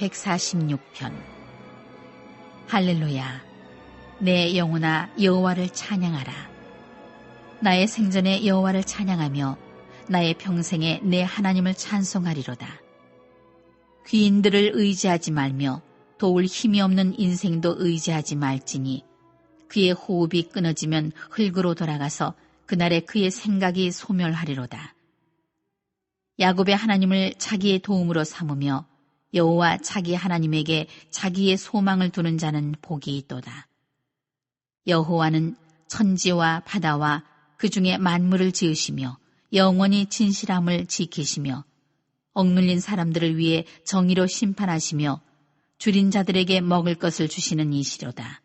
146편. 할렐루야. 내 영혼아 여호와를 찬양하라. 나의 생전에 여호와를 찬양하며 나의 평생에 내 하나님을 찬송하리로다. 귀인들을 의지하지 말며 도울 힘이 없는 인생도 의지하지 말지니 그의 호흡이 끊어지면 흙으로 돌아가서 그날에 그의 생각이 소멸하리로다. 야곱의 하나님을 자기의 도움으로 삼으며 여호와 자기 하나님에게 자기의 소망을 두는 자는 복이 있도다. 여호와는 천지와 바다와 그 중에 만물을 지으시며 영원히 진실함을 지키시며 억눌린 사람들을 위해 정의로 심판하시며 줄인 자들에게 먹을 것을 주시는 이시로다.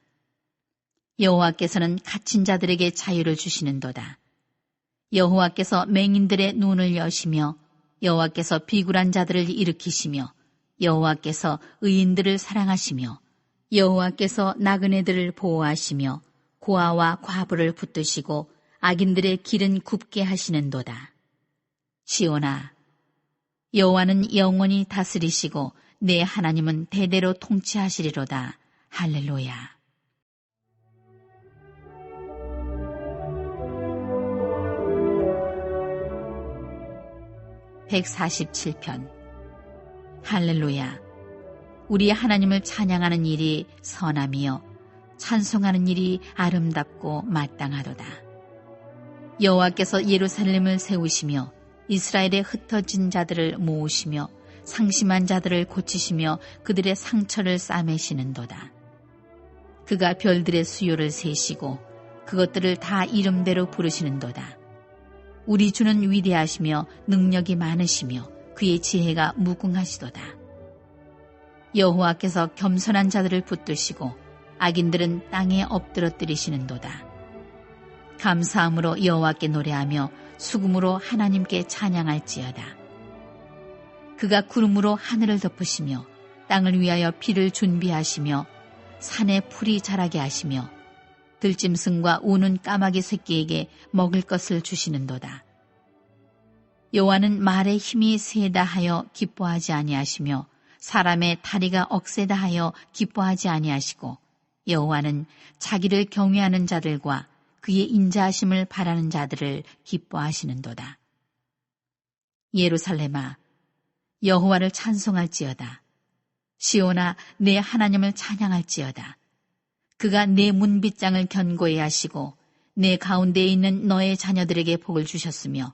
여호와께서는 갇힌 자들에게 자유를 주시는도다. 여호와께서 맹인들의 눈을 여시며 여호와께서 비굴한 자들을 일으키시며 여호와께서 의인들을 사랑하시며 여호와께서 나그네들을 보호하시며 고아와 과부를 붙드시고 악인들의 길은 굽게 하시는도다. 시온아, 여호와는 영원히 다스리시고 내 하나님은 대대로 통치하시리로다. 할렐루야. (147편) 할렐루야. 우리 하나님을 찬양하는 일이 선함이요 찬송하는 일이 아름답고 마땅하도다. 여호와께서 예루살렘을 세우시며 이스라엘의 흩어진 자들을 모으시며 상심한 자들을 고치시며 그들의 상처를 싸매시는도다. 그가 별들의 수요를 세시고 그것들을 다 이름대로 부르시는도다. 우리 주는 위대하시며 능력이 많으시며 그의 지혜가 무궁하시도다. 여호와께서 겸손한 자들을 붙드시고 악인들은 땅에 엎드러뜨리시는도다. 감사함으로 여호와께 노래하며 수금으로 하나님께 찬양할지어다. 그가 구름으로 하늘을 덮으시며 땅을 위하여 비를 준비하시며 산에 풀이 자라게 하시며 들짐승과 우는 까마귀 새끼에게 먹을 것을 주시는도다. 여호와는 말의 힘이 세다 하여 기뻐하지 아니하시며 사람의 다리가 억세다 하여 기뻐하지 아니하시고 여호와는 자기를 경외하는 자들과 그의 인자하심을 바라는 자들을 기뻐하시는도다. 예루살렘아, 여호와를 찬송할지어다. 시온아, 내 하나님을 찬양할지어다. 그가 내 문빗장을 견고히 하시고 내 가운데에 있는 너의 자녀들에게 복을 주셨으며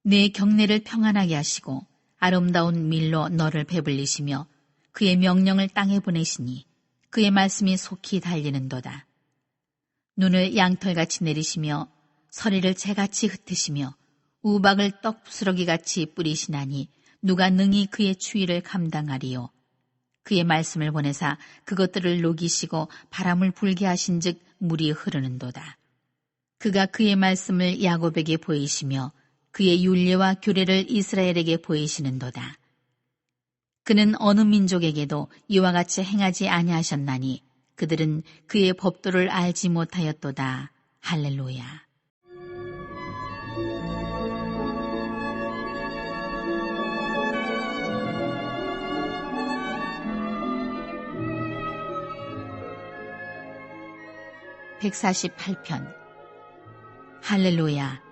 내 경내를 평안하게 하시고 아름다운 밀로 너를 배불리시며 그의 명령을 땅에 보내시니 그의 말씀이 속히 달리는도다. 눈을 양털같이 내리시며 서리를 재같이 흩으시며 우박을 떡부스러기같이 뿌리시나니 누가 능히 그의 추위를 감당하리요. 그의 말씀을 보내사 그것들을 녹이시고 바람을 불게 하신즉 물이 흐르는도다. 그가 그의 말씀을 야곱에게 보이시며 그의 율례와 규례를 이스라엘에게 보이시는도다. 그는 어느 민족에게도 이와 같이 행하지 아니하셨나니 그들은 그의 법도를 알지 못하였도다. 할렐루야. (148편) 할렐루야.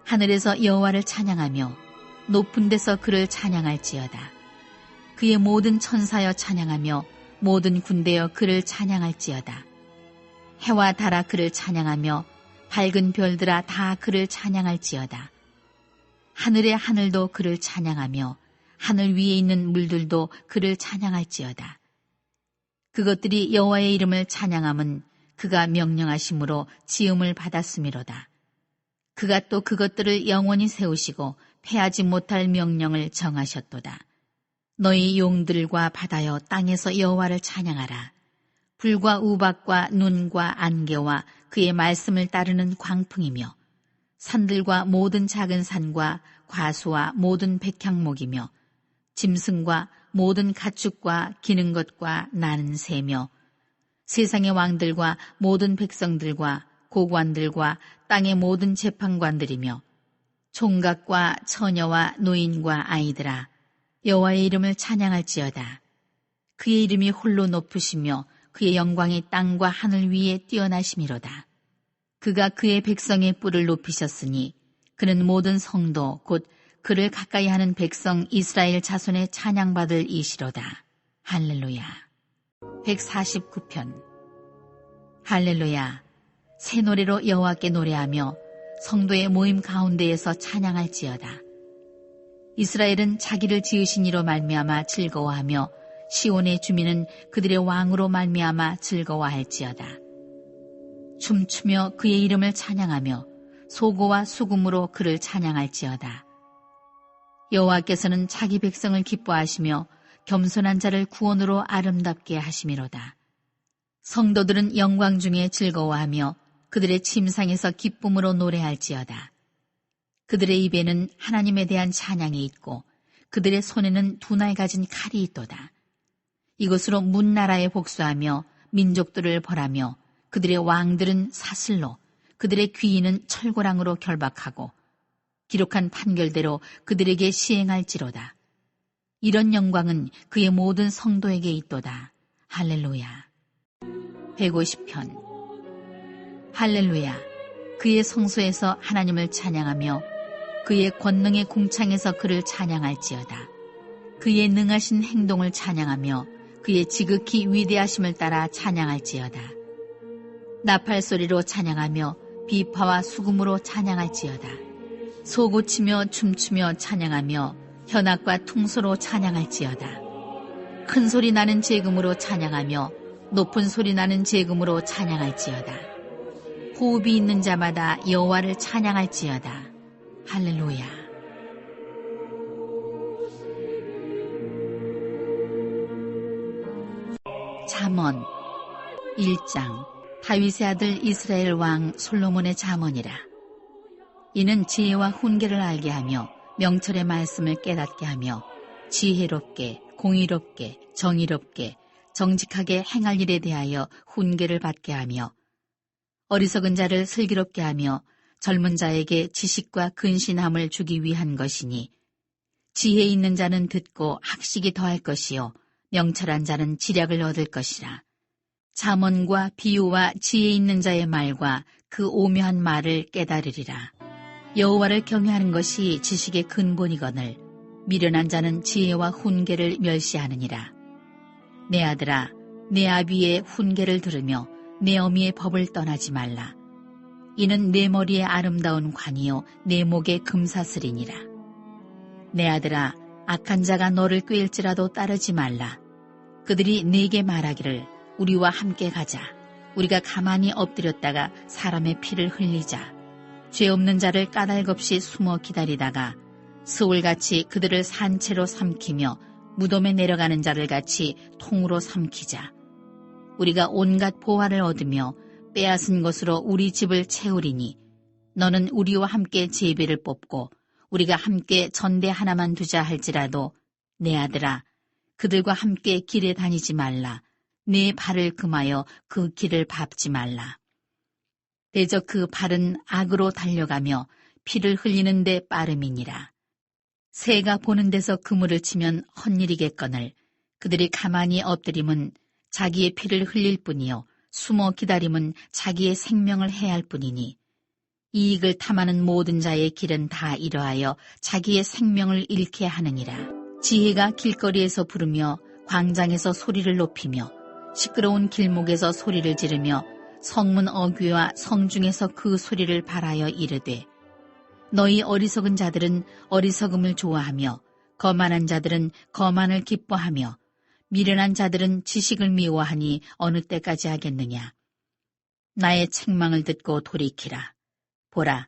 하늘에서 여호와를 찬양하며 높은 데서 그를 찬양할지어다. 그의 모든 천사여 찬양하며 모든 군대여 그를 찬양할지어다. 해와 달아 그를 찬양하며 밝은 별들아 다 그를 찬양할지어다. 하늘의 하늘도 그를 찬양하며 하늘 위에 있는 물들도 그를 찬양할지어다. 그것들이 여호와의 이름을 찬양함은 그가 명령하심으로 지음을 받았음이로다. 그가 또 그것들을 영원히 세우시고 패하지 못할 명령을 정하셨도다. 너희 용들과 바다여 땅에서 여호와를 찬양하라. 불과 우박과 눈과 안개와 그의 말씀을 따르는 광풍이며 산들과 모든 작은 산과 과수와 모든 백향목이며 짐승과 모든 가축과 기는 것과 나는 새며 세상의 왕들과 모든 백성들과 고관들과 땅의 모든 재판관들이며 총각과 처녀와 노인과 아이들아 여호와의 이름을 찬양할지어다. 그의 이름이 홀로 높으시며 그의 영광이 땅과 하늘 위에 뛰어나심이로다. 그가 그의 백성의 뿔을 높이셨으니 그는 모든 성도 곧 그를 가까이 하는 백성 이스라엘 자손의 찬양받을 이시로다. 할렐루야. 149편. 할렐루야. 새 노래로 여호와께 노래하며 성도의 모임 가운데에서 찬양할지어다. 이스라엘은 자기를 지으신 이로 말미암아 즐거워하며 시온의 주민은 그들의 왕으로 말미암아 즐거워할지어다. 춤추며 그의 이름을 찬양하며 소고와 수금으로 그를 찬양할지어다. 여호와께서는 자기 백성을 기뻐하시며 겸손한 자를 구원으로 아름답게 하심이로다. 성도들은 영광 중에 즐거워하며 그들의 침상에서 기쁨으로 노래할지어다. 그들의 입에는 하나님에 대한 찬양이 있고 그들의 손에는 두 날 가진 칼이 있도다. 이것으로 문나라에 복수하며 민족들을 벌하며 그들의 왕들은 사슬로 그들의 귀인은 철고랑으로 결박하고 기록한 판결대로 그들에게 시행할지로다. 이런 영광은 그의 모든 성도에게 있도다. 할렐루야. 150편. 할렐루야. 그의 성소에서 하나님을 찬양하며 그의 권능의 궁창에서 그를 찬양할지어다. 그의 능하신 행동을 찬양하며 그의 지극히 위대하심을 따라 찬양할지어다. 나팔 소리로 찬양하며 비파와 수금으로 찬양할지어다. 소고치며 춤추며 찬양하며 현악과 퉁소로 찬양할지어다. 큰 소리 나는 제금으로 찬양하며 높은 소리 나는 제금으로 찬양할지어다. 호흡이 있는 자마다 여호와를 찬양할지어다. 할렐루야. 잠언 1장. 다윗의 아들 이스라엘 왕 솔로몬의 잠언이라. 이는 지혜와 훈계를 알게 하며 명철의 말씀을 깨닫게 하며 지혜롭게 공의롭게 정의롭게 정직하게 행할 일에 대하여 훈계를 받게 하며 어리석은 자를 슬기롭게 하며 젊은 자에게 지식과 근신함을 주기 위한 것이니 지혜 있는 자는 듣고 학식이 더할 것이요 명철한 자는 지략을 얻을 것이라. 잠언과 비유와 지혜 있는 자의 말과 그 오묘한 말을 깨달으리라. 여호와를 경외하는 것이 지식의 근본이거늘 미련한 자는 지혜와 훈계를 멸시하느니라. 내 아들아, 내 아비의 훈계를 들으며 내 어미의 법을 떠나지 말라. 이는 내 머리에 아름다운 관이요 내 목에 금사슬이니라. 내 아들아, 악한 자가 너를 꾀일지라도 따르지 말라. 그들이 네게 말하기를 우리와 함께 가자. 우리가 가만히 엎드렸다가 사람의 피를 흘리자. 죄 없는 자를 까닭없이 숨어 기다리다가 스올같이 그들을 산채로 삼키며 무덤에 내려가는 자를 같이 통으로 삼키자. 우리가 온갖 보화를 얻으며 빼앗은 것으로 우리 집을 채우리니 너는 우리와 함께 제비를 뽑고 우리가 함께 전대 하나만 두자 할지라도 내 아들아, 그들과 함께 길에 다니지 말라. 내 발을 금하여 그 길을 밟지 말라. 대적 그 발은 악으로 달려가며 피를 흘리는 데 빠름이니라. 새가 보는 데서 그물을 치면 헛일이겠거늘 그들이 가만히 엎드림은 자기의 피를 흘릴 뿐이요 숨어 기다림은 자기의 생명을 해할 뿐이니 이익을 탐하는 모든 자의 길은 다 이러하여 자기의 생명을 잃게 하느니라. 지혜가 길거리에서 부르며 광장에서 소리를 높이며 시끄러운 길목에서 소리를 지르며 성문 어귀와 성중에서 그 소리를 발하여 이르되 너희 어리석은 자들은 어리석음을 좋아하며 거만한 자들은 거만을 기뻐하며 미련한 자들은 지식을 미워하니 어느 때까지 하겠느냐. 나의 책망을 듣고 돌이키라. 보라,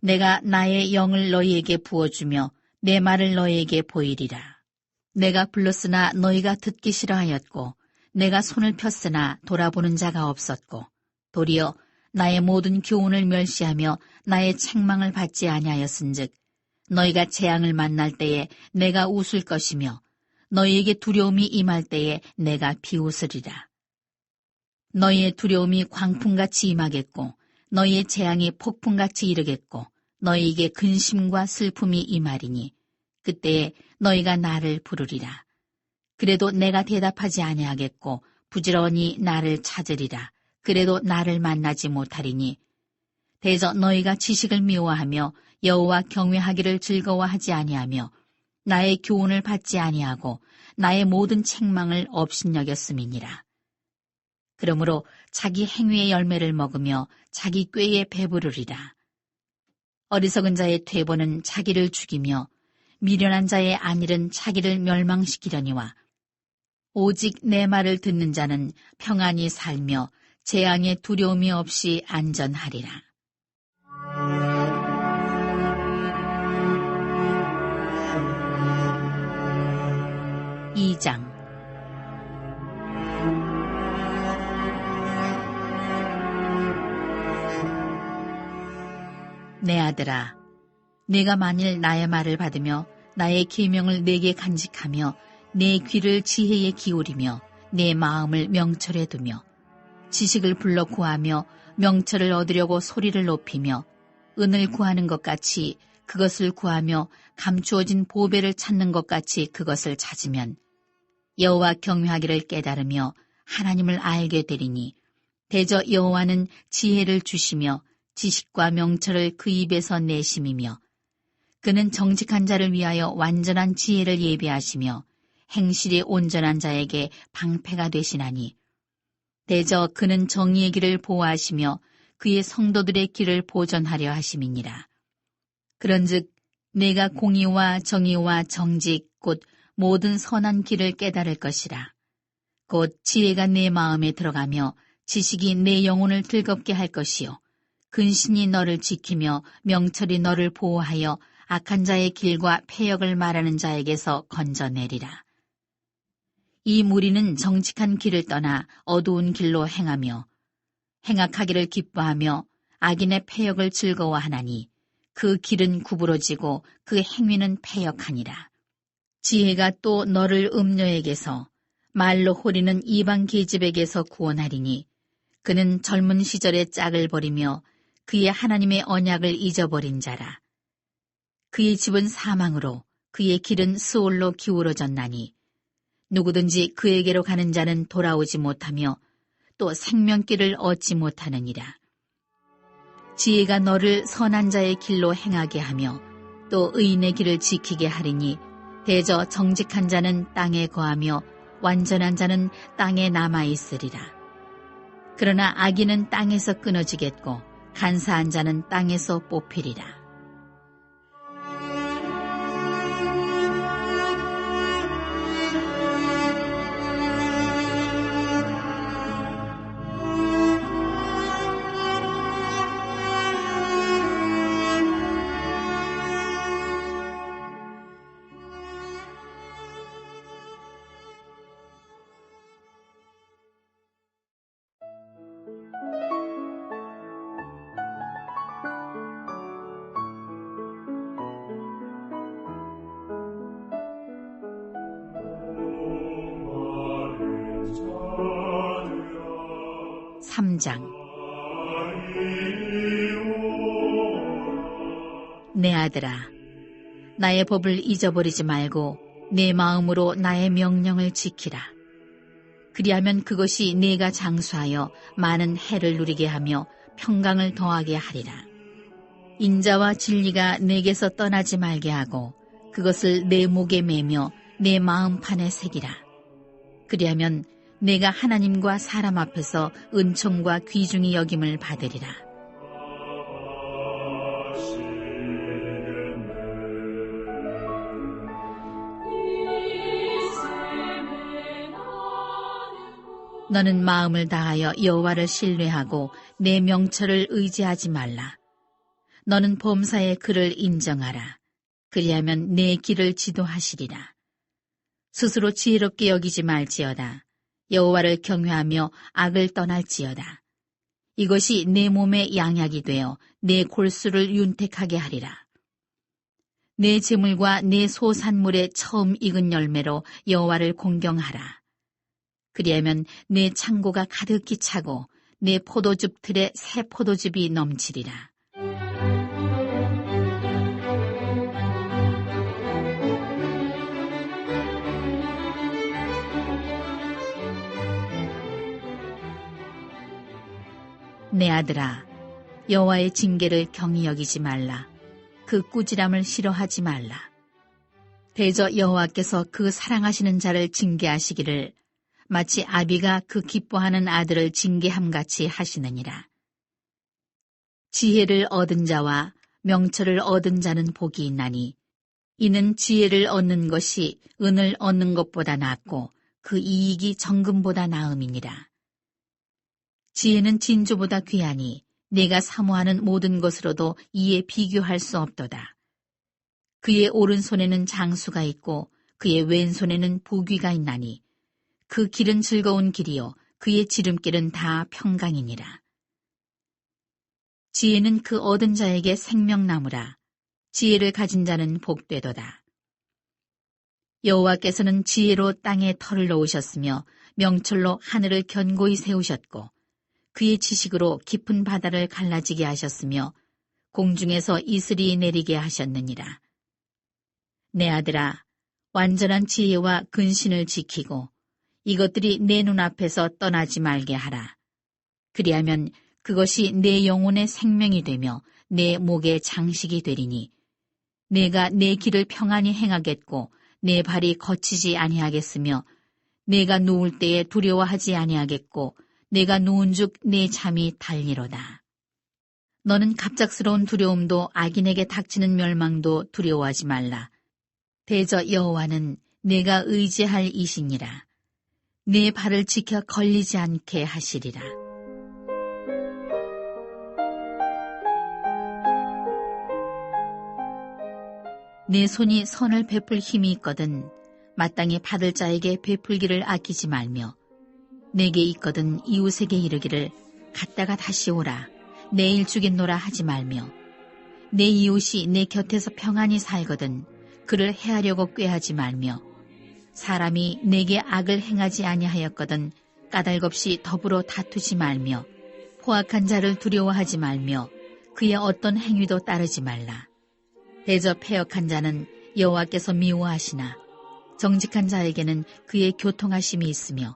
내가 나의 영을 너희에게 부어주며 내 말을 너희에게 보이리라. 내가 불렀으나 너희가 듣기 싫어하였고 내가 손을 폈으나 돌아보는 자가 없었고 도리어 나의 모든 교훈을 멸시하며 나의 책망을 받지 아니하였은즉 너희가 재앙을 만날 때에 내가 웃을 것이며 너희에게 두려움이 임할 때에 내가 비웃으리라. 너희의 두려움이 광풍같이 임하겠고 너희의 재앙이 폭풍같이 이르겠고 너희에게 근심과 슬픔이 임하리니 그때에 너희가 나를 부르리라. 그래도 내가 대답하지 아니하겠고 부지런히 나를 찾으리라. 그래도 나를 만나지 못하리니 대저 너희가 지식을 미워하며 여호와 경외하기를 즐거워하지 아니하며 나의 교훈을 받지 아니하고 나의 모든 책망을 업신여겼음이니라. 그러므로 자기 행위의 열매를 먹으며 자기 꾀에 배부르리라. 어리석은 자의 퇴보는 자기를 죽이며 미련한 자의 안일은 자기를 멸망시키려니와 오직 내 말을 듣는 자는 평안히 살며 재앙의 두려움이 없이 안전하리라. 2장 내 아들아, 내가 만일 나의 말을 받으며 나의 계명을 내게 간직하며 내 귀를 지혜에 기울이며 내 마음을 명철에 두며 지식을 불러 구하며 명철을 얻으려고 소리를 높이며 은을 구하는 것 같이 그것을 구하며 감추어진 보배를 찾는 것 같이 그것을 찾으면 여호와 경외하기를 깨달으며 하나님을 알게 되리니 대저 여호와는 지혜를 주시며 지식과 명철을 그 입에서 내심이며 그는 정직한 자를 위하여 완전한 지혜를 예비하시며 행실이 온전한 자에게 방패가 되시나니 대저 그는 정의의 길을 보호하시며 그의 성도들의 길을 보전하려 하심이니라. 그런즉 내가 공의와 정의와 정직 곧 모든 선한 길을 깨달을 것이라. 곧 지혜가 내 마음에 들어가며 지식이 내 영혼을 즐겁게 할 것이요 근신이 너를 지키며 명철이 너를 보호하여 악한 자의 길과 패역을 말하는 자에게서 건져내리라. 이 무리는 정직한 길을 떠나 어두운 길로 행하며 행악하기를 기뻐하며 악인의 패역을 즐거워하나니 그 길은 구부러지고 그 행위는 패역하니라. 지혜가 또 너를 음녀에게서 말로 호리는 이방 계집에게서 구원하리니 그는 젊은 시절에 짝을 버리며 그의 하나님의 언약을 잊어버린 자라. 그의 집은 사망으로 그의 길은 스올로 기울어졌나니 누구든지 그에게로 가는 자는 돌아오지 못하며 또 생명길을 얻지 못하느니라. 지혜가 너를 선한 자의 길로 행하게 하며 또 의인의 길을 지키게 하리니 대저 정직한 자는 땅에 거하며 완전한 자는 땅에 남아있으리라. 그러나 악인은 땅에서 끊어지겠고 간사한 자는 땅에서 뽑히리라. 내 아들아, 나의 법을 잊어버리지 말고 내 마음으로 나의 명령을 지키라. 그리하면 그것이 네가 장수하여 많은 해를 누리게 하며 평강을 더하게 하리라. 인자와 진리가 내게서 떠나지 말게 하고 그것을 내 목에 매며 내 마음판에 새기라. 그리하면 내가 하나님과 사람 앞에서 은총과 귀중히 여김을 받으리라. 너는 마음을 다하여 여호와를 신뢰하고 내 명철을 의지하지 말라. 너는 범사의 그를 인정하라. 그리하면 내 길을 지도하시리라. 스스로 지혜롭게 여기지 말지어다. 여호와를 경외하며 악을 떠날지어다. 이것이 내 몸의 양약이 되어 내 골수를 윤택하게 하리라. 내 재물과 내 소산물의 처음 익은 열매로 여호와를 공경하라. 그리하면 내 창고가 가득히 차고 내 포도즙 틀에 새 포도즙이 넘치리라. 내 아들아, 여호와의 징계를 경히 여기지 말라. 그 꾸지람을 싫어하지 말라. 대저 여호와께서 그 사랑하시는 자를 징계하시기를 마치 아비가 그 기뻐하는 아들을 징계함같이 하시느니라. 지혜를 얻은 자와 명철을 얻은 자는 복이 있나니 이는 지혜를 얻는 것이 은을 얻는 것보다 낫고 그 이익이 정금보다 나음이니라. 지혜는 진주보다 귀하니 내가 사모하는 모든 것으로도 이에 비교할 수 없도다. 그의 오른손에는 장수가 있고 그의 왼손에는 부귀가 있나니 그 길은 즐거운 길이요 그의 지름길은 다 평강이니라. 지혜는 그 얻은 자에게 생명나무라. 지혜를 가진 자는 복되도다. 여호와께서는 지혜로 땅에 털을 놓으셨으며 명철로 하늘을 견고히 세우셨고 그의 지식으로 깊은 바다를 갈라지게 하셨으며 공중에서 이슬이 내리게 하셨느니라. 내 아들아, 완전한 지혜와 근신을 지키고 이것들이 내 눈앞에서 떠나지 말게 하라. 그리하면 그것이 내 영혼의 생명이 되며 내 목의 장식이 되리니 내가 내 길을 평안히 행하겠고 내 발이 거치지 아니하겠으며 내가 누울 때에 두려워하지 아니하겠고 내가 누운즉 내 잠이 달리로다. 너는 갑작스러운 두려움도 악인에게 닥치는 멸망도 두려워하지 말라. 대저 여호와는 내가 의지할 이시니라. 내 발을 지켜 걸리지 않게 하시리라. 내 손이 선을 베풀 힘이 있거든 마땅히 받을 자에게 베풀기를 아끼지 말며 내게 있거든 이웃에게 이르기를 갔다가 다시 오라 내일 주겠노라 하지 말며 내 이웃이 내 곁에서 평안히 살거든 그를 해하려고 꾀하지 말며 사람이 내게 악을 행하지 아니하였거든 까닭없이 더불어 다투지 말며 포악한 자를 두려워하지 말며 그의 어떤 행위도 따르지 말라. 대저 패역한 자는 여호와께서 미워하시나 정직한 자에게는 그의 교통하심이 있으며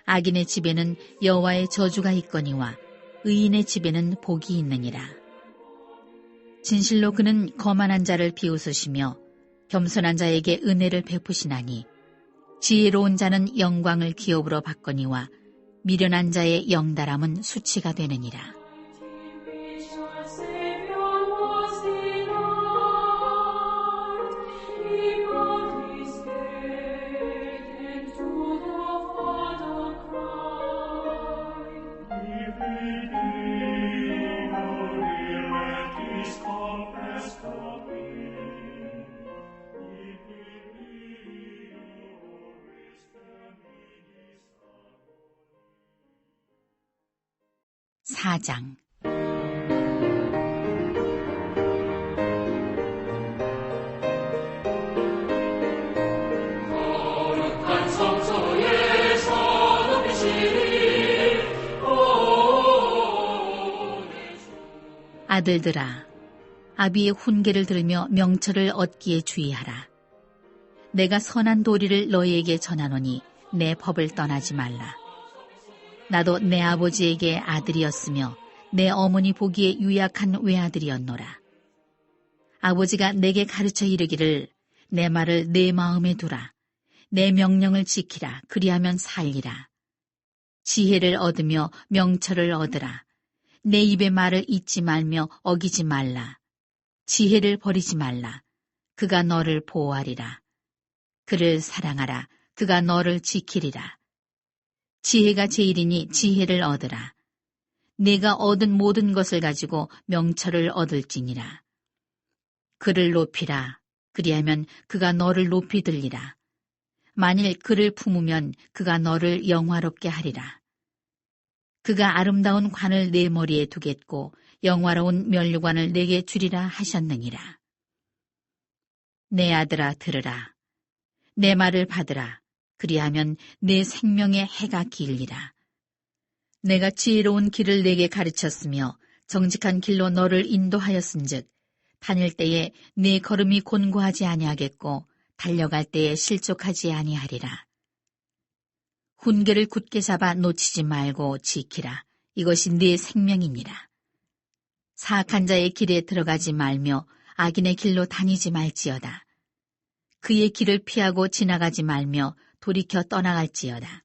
악인의 집에는 여호와의 저주가 있거니와 의인의 집에는 복이 있느니라. 진실로 그는 거만한 자를 비웃으시며 겸손한 자에게 은혜를 베푸시나니 지혜로운 자는 영광을 기업으로 받거니와 미련한 자의 영달함은 수치가 되느니라. 사장 아들들아, 아비의 훈계를 들으며 명철을 얻기에 주의하라. 내가 선한 도리를 너희에게 전하노니 내 법을 떠나지 말라. 나도 내 아버지에게 아들이었으며 내 어머니 보기에 유약한 외아들이었노라. 아버지가 내게 가르쳐 이르기를 내 말을 내 마음에 두라. 내 명령을 지키라. 그리하면 살리라. 지혜를 얻으며 명철을 얻으라. 내 입의 말을 잊지 말며 어기지 말라. 지혜를 버리지 말라. 그가 너를 보호하리라. 그를 사랑하라. 그가 너를 지키리라. 지혜가 제일이니 지혜를 얻으라. 내가 얻은 모든 것을 가지고 명철을 얻을지니라. 그를 높이라. 그리하면 그가 너를 높이 들리라. 만일 그를 품으면 그가 너를 영화롭게 하리라. 그가 아름다운 관을 내 머리에 두겠고 영화로운 면류관을 내게 주리라 하셨느니라. 내 아들아 들으라. 내 말을 받으라. 그리하면 내 생명의 해가 길리라. 내가 지혜로운 길을 내게 가르쳤으며 정직한 길로 너를 인도하였은즉 다닐 때에 네 걸음이 곤고하지 아니하겠고 달려갈 때에 실족하지 아니하리라. 훈계를 굳게 잡아 놓치지 말고 지키라. 이것이 네 생명이니라. 사악한 자의 길에 들어가지 말며 악인의 길로 다니지 말지어다. 그의 길을 피하고 지나가지 말며 돌이켜 떠나갈지어다.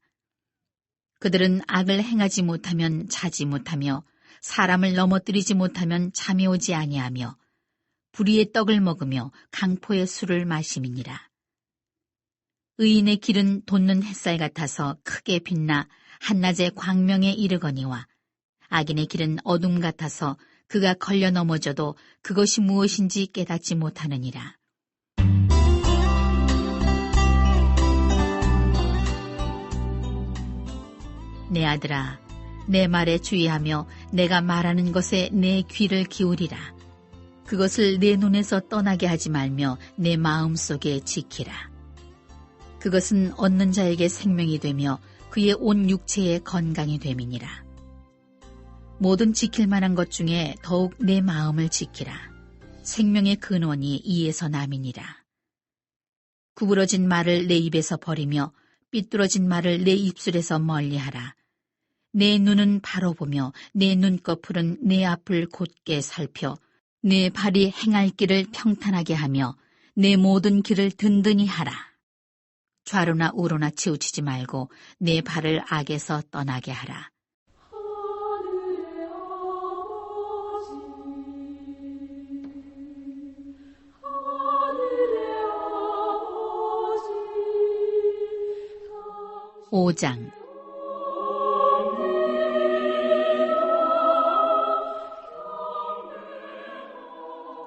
그들은 악을 행하지 못하면 자지 못하며 사람을 넘어뜨리지 못하면 잠이 오지 아니하며 불의의 떡을 먹으며 강포의 술을 마심이니라. 의인의 길은 돋는 햇살 같아서 크게 빛나 한낮에 광명에 이르거니와 악인의 길은 어둠 같아서 그가 걸려 넘어져도 그것이 무엇인지 깨닫지 못하느니라. 내 아들아, 내 말에 주의하며 내가 말하는 것에 내 귀를 기울이라. 그것을 내 눈에서 떠나게 하지 말며 내 마음속에 지키라. 그것은 얻는 자에게 생명이 되며 그의 온 육체에 건강이 됨이니라. 모든 지킬 만한 것 중에 더욱 내 마음을 지키라. 생명의 근원이 이에서 남이니라. 구부러진 말을 내 입에서 버리며 삐뚤어진 말을 내 입술에서 멀리하라. 내 눈은 바로 보며 내 눈꺼풀은 내 앞을 곧게 살펴 내 발이 행할 길을 평탄하게 하며 내 모든 길을 든든히 하라. 좌로나 우로나 치우치지 말고 내 발을 악에서 떠나게 하라. (5장)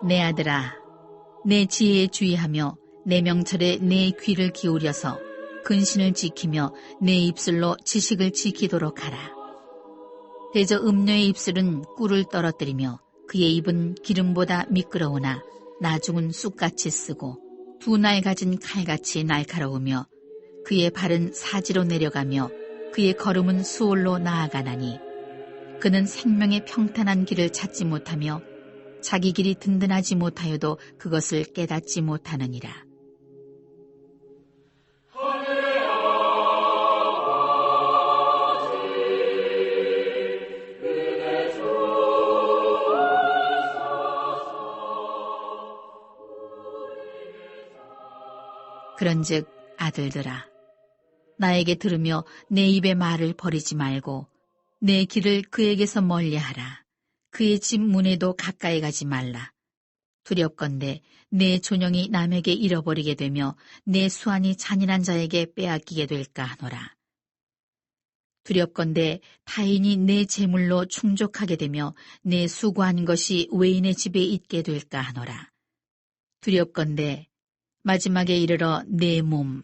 내 아들아, 내 지혜에 주의하며 내 명철에 내 귀를 기울여서 근신을 지키며 내 입술로 지식을 지키도록 하라. 대저 음녀의 입술은 꿀을 떨어뜨리며 그의 입은 기름보다 미끄러우나 나중은 쑥같이 쓰고 두 날 가진 칼같이 날카로우며 그의 발은 사지로 내려가며 그의 걸음은 수월로 나아가나니 그는 생명의 평탄한 길을 찾지 못하며 자기 길이 든든하지 못하여도 그것을 깨닫지 못하느니라. 그런즉 아들들아, 나에게 들으며 내 입의 말을 버리지 말고 내 길을 그에게서 멀리하라. 그의 집 문에도 가까이 가지 말라. 두렵건대 내 존영이 남에게 잃어버리게 되며 내 수완이 잔인한 자에게 빼앗기게 될까 하노라. 두렵건대 타인이 내 재물로 충족하게 되며 내 수고한 것이 외인의 집에 있게 될까 하노라. 두렵건대 마지막에 이르러 내 몸,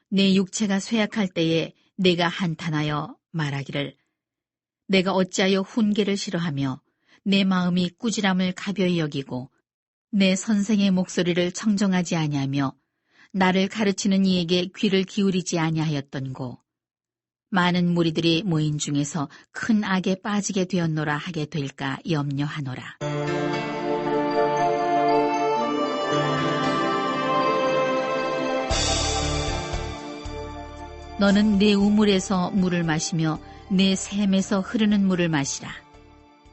내 육체가 쇠약할 때에 내가 한탄하여 말하기를 내가 어찌하여 훈계를 싫어하며 내 마음이 꾸지람을 가벼이 여기고 내 선생의 목소리를 청정하지 아니하며 나를 가르치는 이에게 귀를 기울이지 아니하였던고. 많은 무리들이 모인 중에서 큰 악에 빠지게 되었노라 하게 될까 염려하노라. 너는 내 우물에서 물을 마시며 내 샘에서 흐르는 물을 마시라.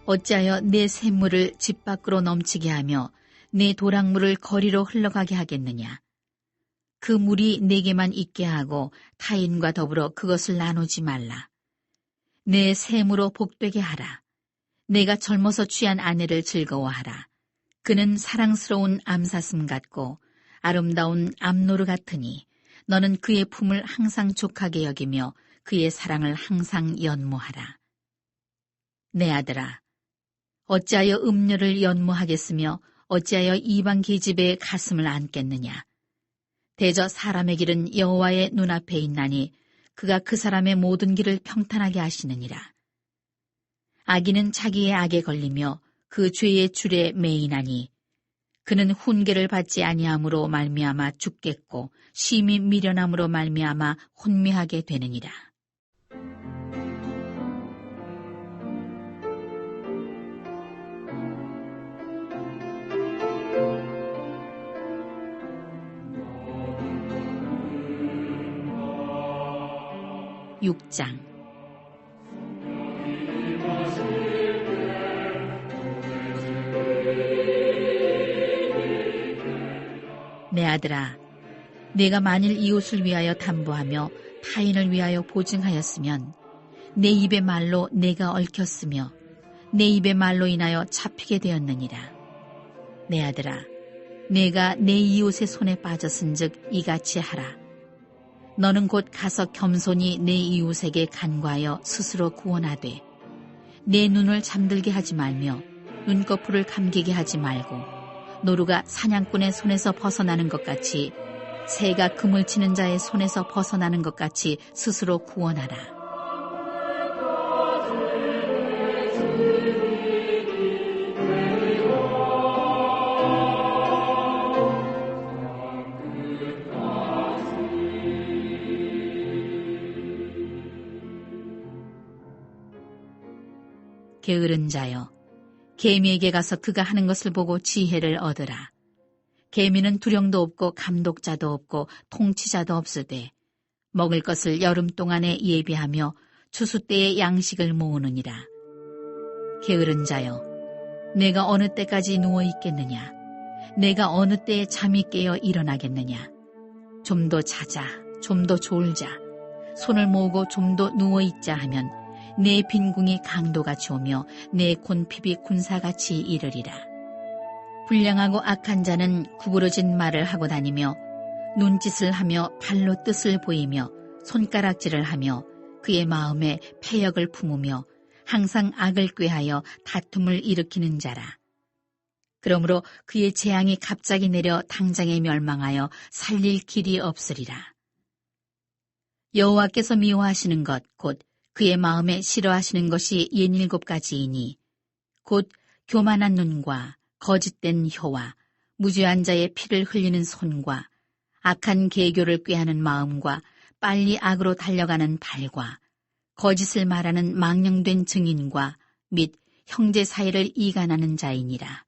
어찌하여 내 샘물을 집 밖으로 넘치게 하며 내 도랑물을 거리로 흘러가게 하겠느냐. 그 물이 내게만 있게 하고 타인과 더불어 그것을 나누지 말라. 내 샘으로 복되게 하라. 내가 젊어서 취한 아내를 즐거워하라. 그는 사랑스러운 암사슴 같고 아름다운 암노루 같으니 너는 그의 품을 항상 족하게 여기며 그의 사랑을 항상 연모하라. 내 아들아, 어찌하여 음녀를 연모하겠으며 어찌하여 이방 계집의 가슴을 안겠느냐. 대저 사람의 길은 여호와의 눈앞에 있나니 그가 그 사람의 모든 길을 평탄하게 하시느니라. 악인은 자기의 악에 걸리며 그 죄의 줄에 매이나니 그는 훈계를 받지 아니함으로 말미암아 죽겠고 심히 미련함으로 말미암아 혼미하게 되느니라. (6장) 내 아들아, 내가 만일 이웃을 위하여 담보하며 타인을 위하여 보증하였으면 내 입의 말로 내가 얽혔으며 내 입의 말로 인하여 잡히게 되었느니라. 내 아들아, 내가 내 이웃의 손에 빠졌은즉 이같이 하라. 너는 곧 가서 겸손히 내 이웃에게 간과하여 스스로 구원하되 내 눈을 잠들게 하지 말며 눈꺼풀을 감기게 하지 말고 노루가 사냥꾼의 손에서 벗어나는 것 같이 새가 그물 치는 자의 손에서 벗어나는 것 같이 스스로 구원하라. 게으른 자여, 개미에게 가서 그가 하는 것을 보고 지혜를 얻으라. 개미는 두령도 없고 감독자도 없고 통치자도 없으되 먹을 것을 여름 동안에 예비하며 추수 때에 양식을 모으느니라. 게으른 자여, 내가 어느 때까지 누워 있겠느냐? 내가 어느 때에 잠이 깨어 일어나겠느냐? 좀 더 자자, 좀 더 졸자, 손을 모으고 좀 더 누워 있자 하면 내 빈궁이 강도같이 오며 내 곤핍이 군사같이 이르리라. 불량하고 악한 자는 구부러진 말을 하고 다니며 눈짓을 하며 발로 뜻을 보이며 손가락질을 하며 그의 마음에 패역을 품으며 항상 악을 꾀하여 다툼을 일으키는 자라. 그러므로 그의 재앙이 갑자기 내려 당장에 멸망하여 살릴 길이 없으리라. 여호와께서 미워하시는 것 곧 그의 마음에 싫어하시는 것이 67가지이니 곧 교만한 눈과 거짓된 혀와 무죄한 자의 피를 흘리는 손과 악한 계교를 꾀하는 마음과 빨리 악으로 달려가는 발과 거짓을 말하는 망령된 증인과 및 형제 사이를 이간하는 자이니라.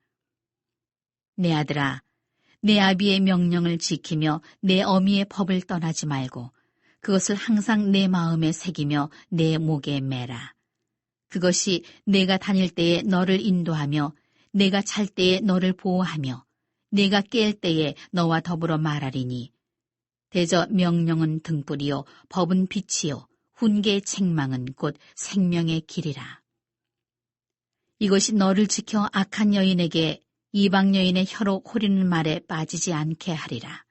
내 아들아, 내 아비의 명령을 지키며 내 어미의 법을 떠나지 말고 그것을 항상 내 마음에 새기며 내 목에 매라. 그것이 내가 다닐 때에 너를 인도하며 내가 잘 때에 너를 보호하며 내가 깰 때에 너와 더불어 말하리니 대저 명령은 등불이요 법은 빛이요 훈계의 책망은 곧 생명의 길이라. 이것이 너를 지켜 악한 여인에게 이방 여인의 혀로 호리는 말에 빠지지 않게 하리라.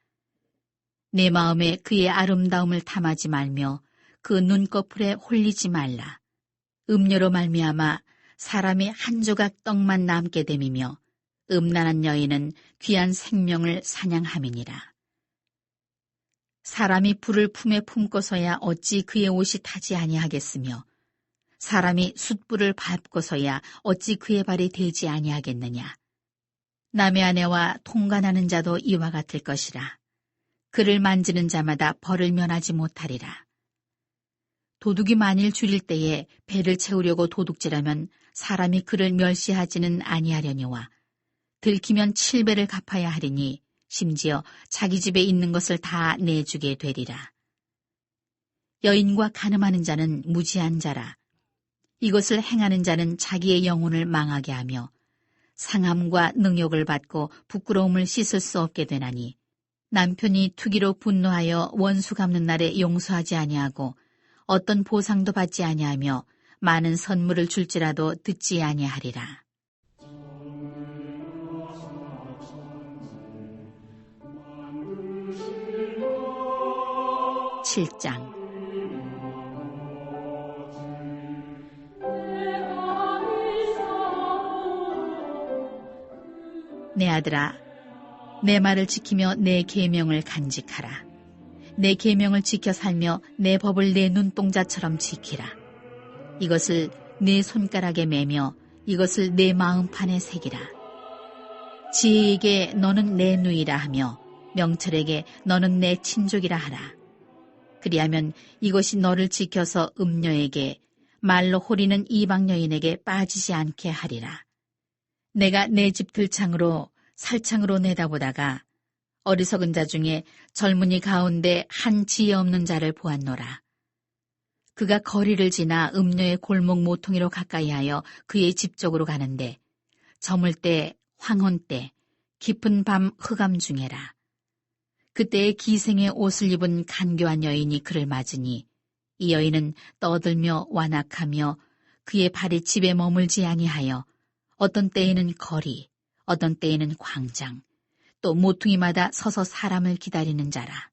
내 마음에 그의 아름다움을 탐하지 말며 그 눈꺼풀에 홀리지 말라. 음료로 말미암아 사람이 한 조각 떡만 남게 됨이며 음란한 여인은 귀한 생명을 사냥함이니라. 사람이 불을 품에 품고서야 어찌 그의 옷이 타지 아니하겠으며 사람이 숯불을 밟고서야 어찌 그의 발이 되지 아니하겠느냐. 남의 아내와 통관하는 자도 이와 같을 것이라. 그를 만지는 자마다 벌을 면하지 못하리라. 도둑이 만일 줄일 때에 배를 채우려고 도둑질하면 사람이 그를 멸시하지는 아니하려니와 들키면 7배를 갚아야 하리니 심지어 자기 집에 있는 것을 다 내주게 되리라. 여인과 간음하는 자는 무지한 자라. 이것을 행하는 자는 자기의 영혼을 망하게 하며 상함과 능욕을 받고 부끄러움을 씻을 수 없게 되나니 남편이 투기로 분노하여 원수 갚는 날에 용서하지 아니하고 어떤 보상도 받지 아니하며 많은 선물을 줄지라도 듣지 아니하리라. 7장. 내 아들아, 내 말을 지키며 내 계명을 간직하라. 내 계명을 지켜 살며 내 법을 내 눈동자처럼 지키라. 이것을 내 손가락에 매며 이것을 내 마음판에 새기라. 지혜에게 너는 내 누이라 하며 명철에게 너는 내 친족이라 하라. 그리하면 이것이 너를 지켜서 음녀에게 말로 호리는 이방 여인에게 빠지지 않게 하리라. 내가 내 집 들창으로 살창으로 내다보다가 어리석은 자 중에 젊은이 가운데 한 지혜 없는 자를 보았노라. 그가 거리를 지나 음녀의 골목 모퉁이로 가까이하여 그의 집 쪽으로 가는데 저물 때, 황혼 때, 깊은 밤 흑암 중에라. 그때의 기생의 옷을 입은 간교한 여인이 그를 맞으니 이 여인은 떠들며 완악하며 그의 발이 집에 머물지 아니하여 어떤 때에는 거리, 어떤 때에는 광장, 또 모퉁이마다 서서 사람을 기다리는 자라.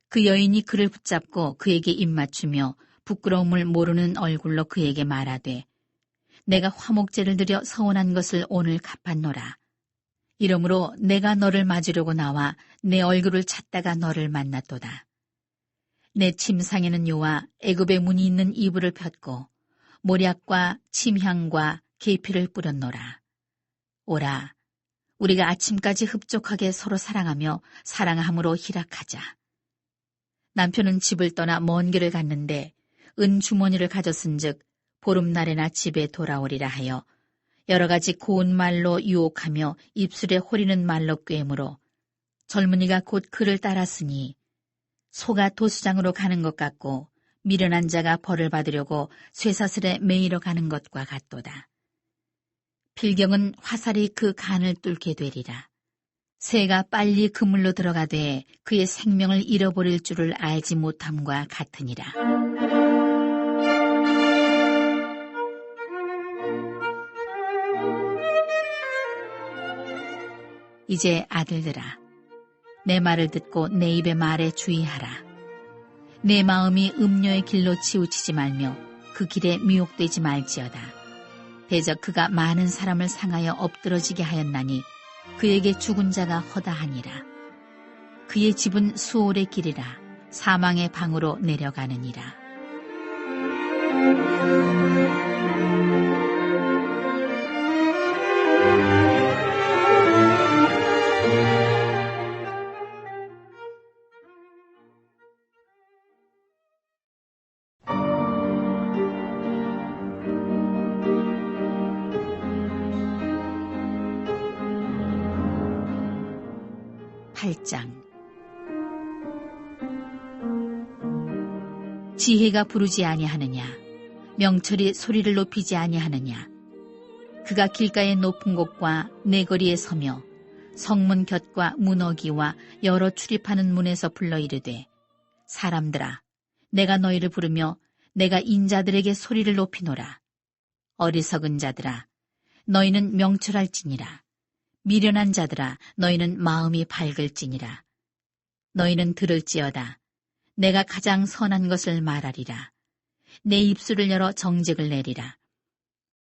그 여인이 그를 붙잡고 그에게 입맞추며 부끄러움을 모르는 얼굴로 그에게 말하되 내가 화목제를 드려 서원한 것을 오늘 갚았노라. 이러므로 내가 너를 맞으려고 나와 내 얼굴을 찾다가 너를 만났도다. 내 침상에는 요와 애굽의 문이 있는 이불을 폈고 모략과 침향과 계피를 뿌렸노라. 오라, 우리가 아침까지 흡족하게 서로 사랑하며 사랑함으로 희락하자. 남편은 집을 떠나 먼 길을 갔는데 은 주머니를 가졌은즉 보름날에나 집에 돌아오리라 하여 여러 가지 고운 말로 유혹하며 입술에 호리는 말로 꿰므로 젊은이가 곧 그를 따랐으니 소가 도수장으로 가는 것 같고 미련한 자가 벌을 받으려고 쇠사슬에 매이러 가는 것과 같도다. 필경은 화살이 그 간을 뚫게 되리라. 새가 빨리 그물로 들어가되 그의 생명을 잃어버릴 줄을 알지 못함과 같으니라. 이제 아들들아, 내 말을 듣고 내 입의 말에 주의하라. 내 마음이 음녀의 길로 치우치지 말며 그 길에 미혹되지 말지어다. 대적 그가 많은 사람을 상하여 엎드러지게 하였나니 그에게 죽은 자가 허다하니라. 그의 집은 수올의 길이라 사망의 방으로 내려가느니라. 지혜가 부르지 아니하느냐, 명철이 소리를 높이지 아니하느냐. 그가 길가의 높은 곳과 내거리에 서며 성문 곁과 문어기와 여러 출입하는 문에서 불러 이르되 사람들아, 내가 너희를 부르며 내가 인자들에게 소리를 높이노라. 어리석은 자들아, 너희는 명철할지니라. 미련한 자들아, 너희는 마음이 밝을지니라. 너희는 들을지어다. 내가 가장 선한 것을 말하리라. 내 입술을 열어 정직을 내리라.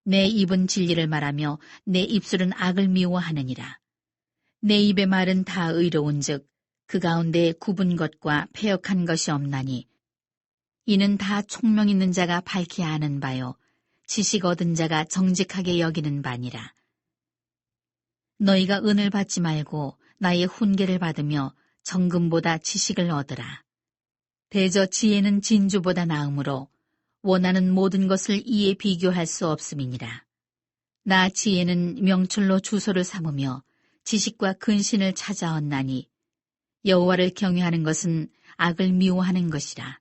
내 입은 진리를 말하며 내 입술은 악을 미워하느니라. 내 입의 말은 다 의로운즉 그 가운데 굽은 것과 패역한 것이 없나니 이는 다 총명 있는 자가 밝히 아는 바요 지식 얻은 자가 정직하게 여기는 바니라. 너희가 은을 받지 말고 나의 훈계를 받으며 정금보다 지식을 얻으라. 대저 지혜는 진주보다 나으므로 원하는 모든 것을 이에 비교할 수 없음이니라. 나 지혜는 명철로 주소를 삼으며 지식과 근신을 찾아왔나니 여호와를 경외하는 것은 악을 미워하는 것이라.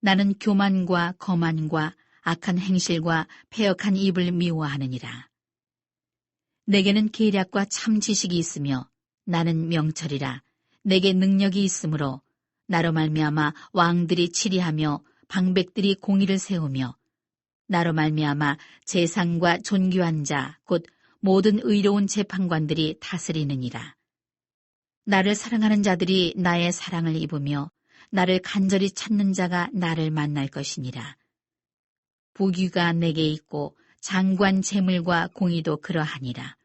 나는 교만과 거만과 악한 행실과 패역한 입을 미워하느니라. 내게는 계략과 참 지식이 있으며 나는 명철이라. 내게 능력이 있으므로 나로 말미암아 왕들이 치리하며 방백들이 공의를 세우며 나로 말미암아 재상과 존귀한 자 곧 모든 의로운 재판관들이 다스리느니라. 나를 사랑하는 자들이 나의 사랑을 입으며 나를 간절히 찾는 자가 나를 만날 것이니라. 부귀가 내게 있고 장관 재물과 공의도 그러하니라.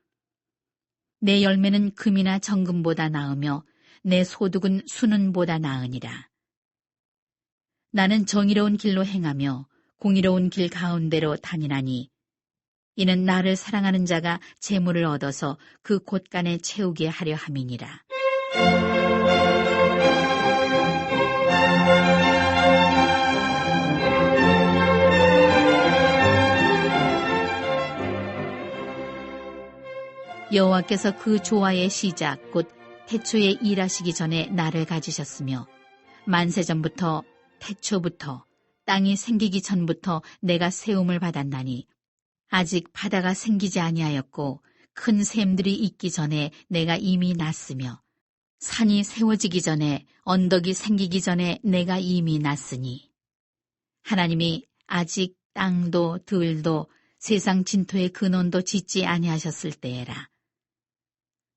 내 열매는 금이나 정금보다 나으며 내 소득은 수는보다 나으니라. 나는 정의로운 길로 행하며 공의로운 길 가운데로 다니나니 이는 나를 사랑하는 자가 재물을 얻어서 그 곳간에 채우게 하려 함이니라. 여호와께서 그 조화의 시작 곧 태초에 일하시기 전에 나를 가지셨으며 만세전부터 태초부터 땅이 생기기 전부터 내가 세움을 받았나니 아직 바다가 생기지 아니하였고 큰 샘들이 있기 전에 내가 이미 났으며 산이 세워지기 전에, 언덕이 생기기 전에 내가 이미 났으니 하나님이 아직 땅도 들도 세상 진토의 근원도 짓지 아니하셨을 때에라.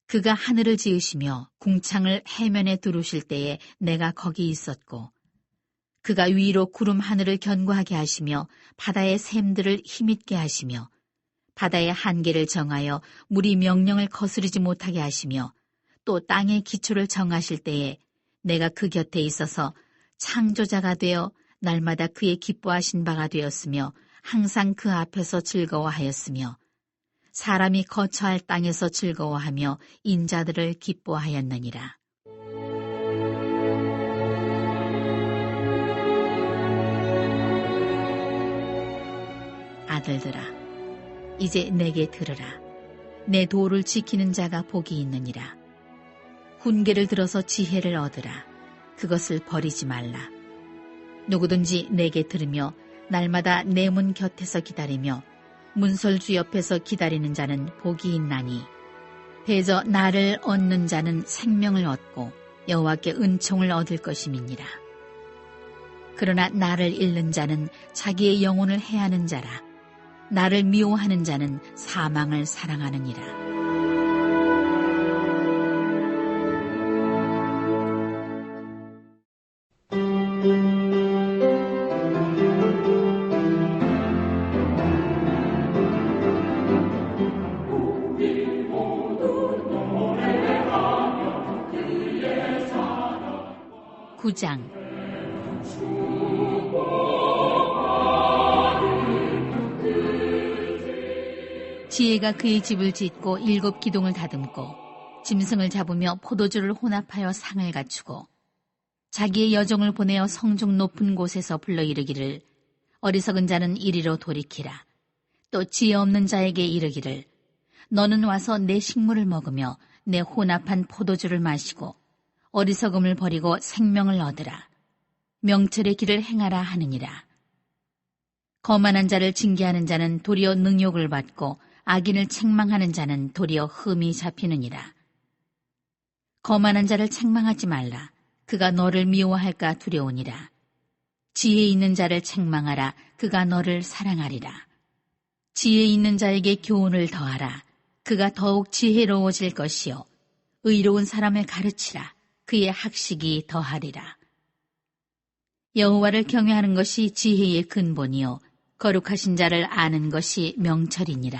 그가 하늘을 지으시며 궁창을 해면에 두르실 때에 내가 거기 있었고, 그가 위로 구름 하늘을 견고하게 하시며 바다의 샘들을 힘있게 하시며 바다의 한계를 정하여 물이 명령을 거스르지 못하게 하시며 또 땅의 기초를 정하실 때에 내가 그 곁에 있어서 창조자가 되어 날마다 그의 기뻐하신 바가 되었으며 항상 그 앞에서 즐거워하였으며 사람이 거처할 땅에서 즐거워하며 인자들을 기뻐하였느니라. 아들들아, 이제 내게 들으라. 내 도를 지키는 자가 복이 있느니라. 훈계를 들어서 지혜를 얻으라. 그것을 버리지 말라. 누구든지 내게 들으며 날마다 내 문 곁에서 기다리며 문설주 옆에서 기다리는 자는 복이 있나니 대저 나를 얻는 자는 생명을 얻고 여호와께 은총을 얻을 것임이니라. 그러나 나를 잃는 자는 자기의 영혼을 해하는 자라. 나를 미워하는 자는 사망을 사랑하느니라. 구장 지혜가 그의 집을 짓고 7 기둥을 다듬고 짐승을 잡으며 포도주를 혼합하여 상을 갖추고 자기의 여종을 보내어 성중 높은 곳에서 불러 이르기를 어리석은 자는 이리로 돌이키라. 또 지혜 없는 자에게 이르기를 너는 와서 내 식물을 먹으며 내 혼합한 포도주를 마시고 어리석음을 버리고 생명을 얻으라. 명철의 길을 행하라 하느니라. 거만한 자를 징계하는 자는 도리어 능욕을 받고 악인을 책망하는 자는 도리어 흠이 잡히느니라. 거만한 자를 책망하지 말라. 그가 너를 미워할까 두려우니라. 지혜 있는 자를 책망하라. 그가 너를 사랑하리라. 지혜 있는 자에게 교훈을 더하라. 그가 더욱 지혜로워질 것이요 의로운 사람을 가르치라. 그의 학식이 더하리라. 여호와를 경외하는 것이 지혜의 근본이요 거룩하신 자를 아는 것이 명철이니라.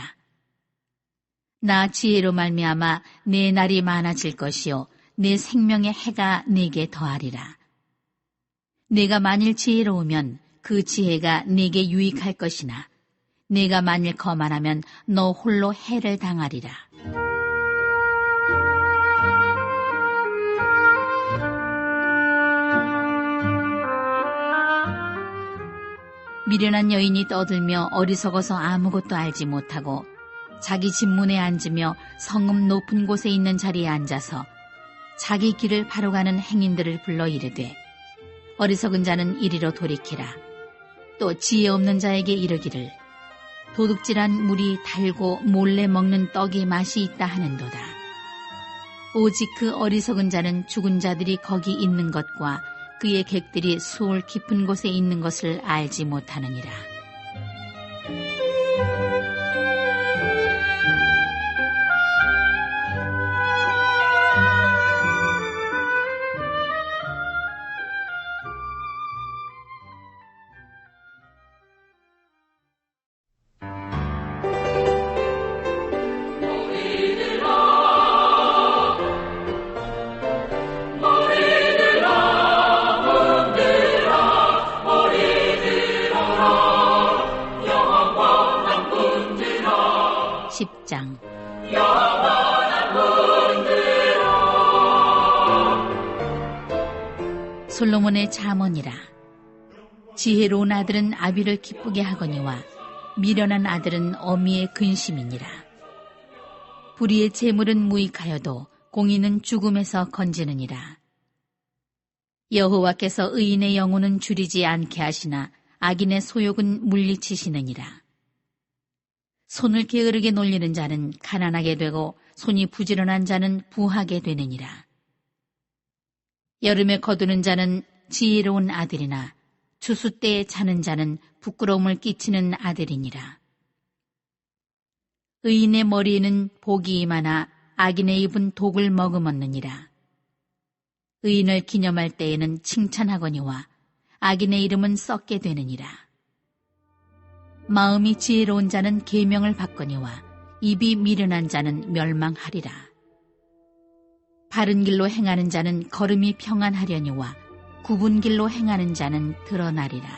나 지혜로 말미암아 내 날이 많아질 것이요 내 생명의 해가 내게 더하리라. 내가 만일 지혜로우면 그 지혜가 내게 유익할 것이나 내가 만일 거만하면 너 홀로 해를 당하리라. 미련한 여인이 떠들며 어리석어서 아무것도 알지 못하고 자기 집 문에 앉으며 성읍 높은 곳에 있는 자리에 앉아서 자기 길을 바로 가는 행인들을 불러 이르되 어리석은 자는 이리로 돌이키라. 또 지혜 없는 자에게 이르기를 도둑질한 물이 달고 몰래 먹는 떡의 맛이 있다 하는도다. 오직 그 어리석은 자는 죽은 자들이 거기 있는 것과 그의 객들이 수올 깊은 곳에 있는 것을 알지 못하느니라. 솔로몬의 잠언이라. 지혜로운 아들은 아비를 기쁘게 하거니와 미련한 아들은 어미의 근심이니라. 불의의 재물은 무익하여도 공의는 죽음에서 건지느니라. 여호와께서 의인의 영혼은 줄이지 않게 하시나 악인의 소욕은 물리치시느니라. 손을 게으르게 놀리는 자는 가난하게 되고 손이 부지런한 자는 부하게 되느니라. 여름에 거두는 자는 지혜로운 아들이나 추수 때에 자는 자는 부끄러움을 끼치는 아들이니라. 의인의 머리에는 복이 임하나 악인의 입은 독을 머금었느니라. 의인을 기념할 때에는 칭찬하거니와 악인의 이름은 썩게 되느니라. 마음이 지혜로운 자는 계명을 받거니와 입이 미련한 자는 멸망하리라. 바른 길로 행하는 자는 걸음이 평안하려니와 굽은 길로 행하는 자는 드러나리라.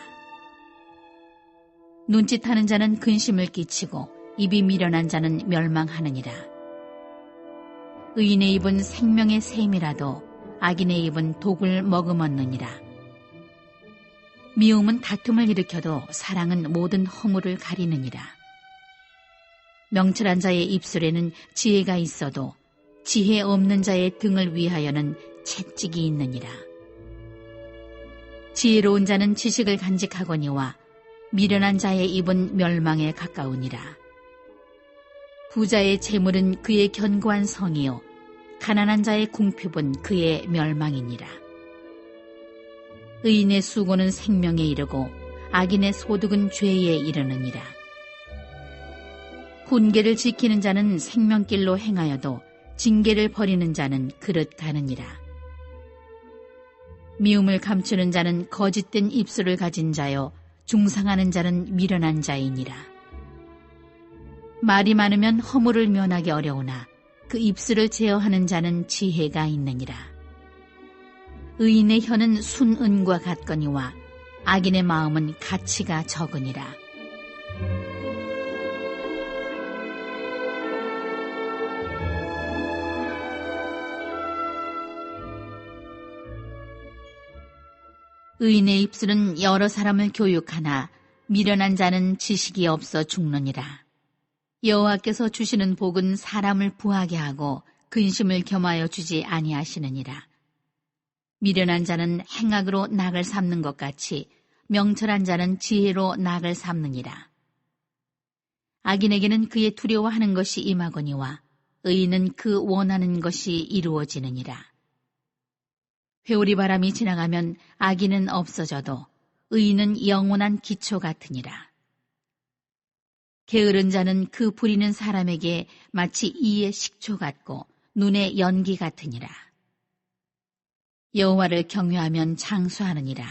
눈짓하는 자는 근심을 끼치고 입이 미련한 자는 멸망하느니라. 의인의 입은 생명의 샘이라도 악인의 입은 독을 머금었느니라. 미움은 다툼을 일으켜도 사랑은 모든 허물을 가리느니라. 명철한 자의 입술에는 지혜가 있어도 지혜 없는 자의 등을 위하여는 채찍이 있느니라. 지혜로운 자는 지식을 간직하거니와 미련한 자의 입은 멸망에 가까우니라. 부자의 재물은 그의 견고한 성이요 가난한 자의 궁핍은 그의 멸망이니라. 의인의 수고는 생명에 이르고 악인의 소득은 죄에 이르느니라. 훈계를 지키는 자는 생명길로 행하여도 징계를 버리는 자는 그릇 가느니라. 미움을 감추는 자는 거짓된 입술을 가진 자요 중상하는 자는 미련한 자이니라. 말이 많으면 허물을 면하기 어려우나 그 입술을 제어하는 자는 지혜가 있느니라. 의인의 혀는 순은과 같거니와 악인의 마음은 가치가 적으니라. 의인의 입술은 여러 사람을 교육하나 미련한 자는 지식이 없어 죽느니라. 여호와께서 주시는 복은 사람을 부하게 하고 근심을 겸하여 주지 아니하시느니라. 미련한 자는 행악으로 낙을 삼는 것 같이 명철한 자는 지혜로 낙을 삼느니라. 악인에게는 그의 두려워하는 것이 임하거니와 의인은 그 원하는 것이 이루어지느니라. 회오리 바람이 지나가면 악인은 없어져도 의인은 영원한 기초 같으니라. 게으른 자는 그 부리는 사람에게 마치 이의 식초 같고 눈의 연기 같으니라. 여호와를 경외하면 장수하느니라.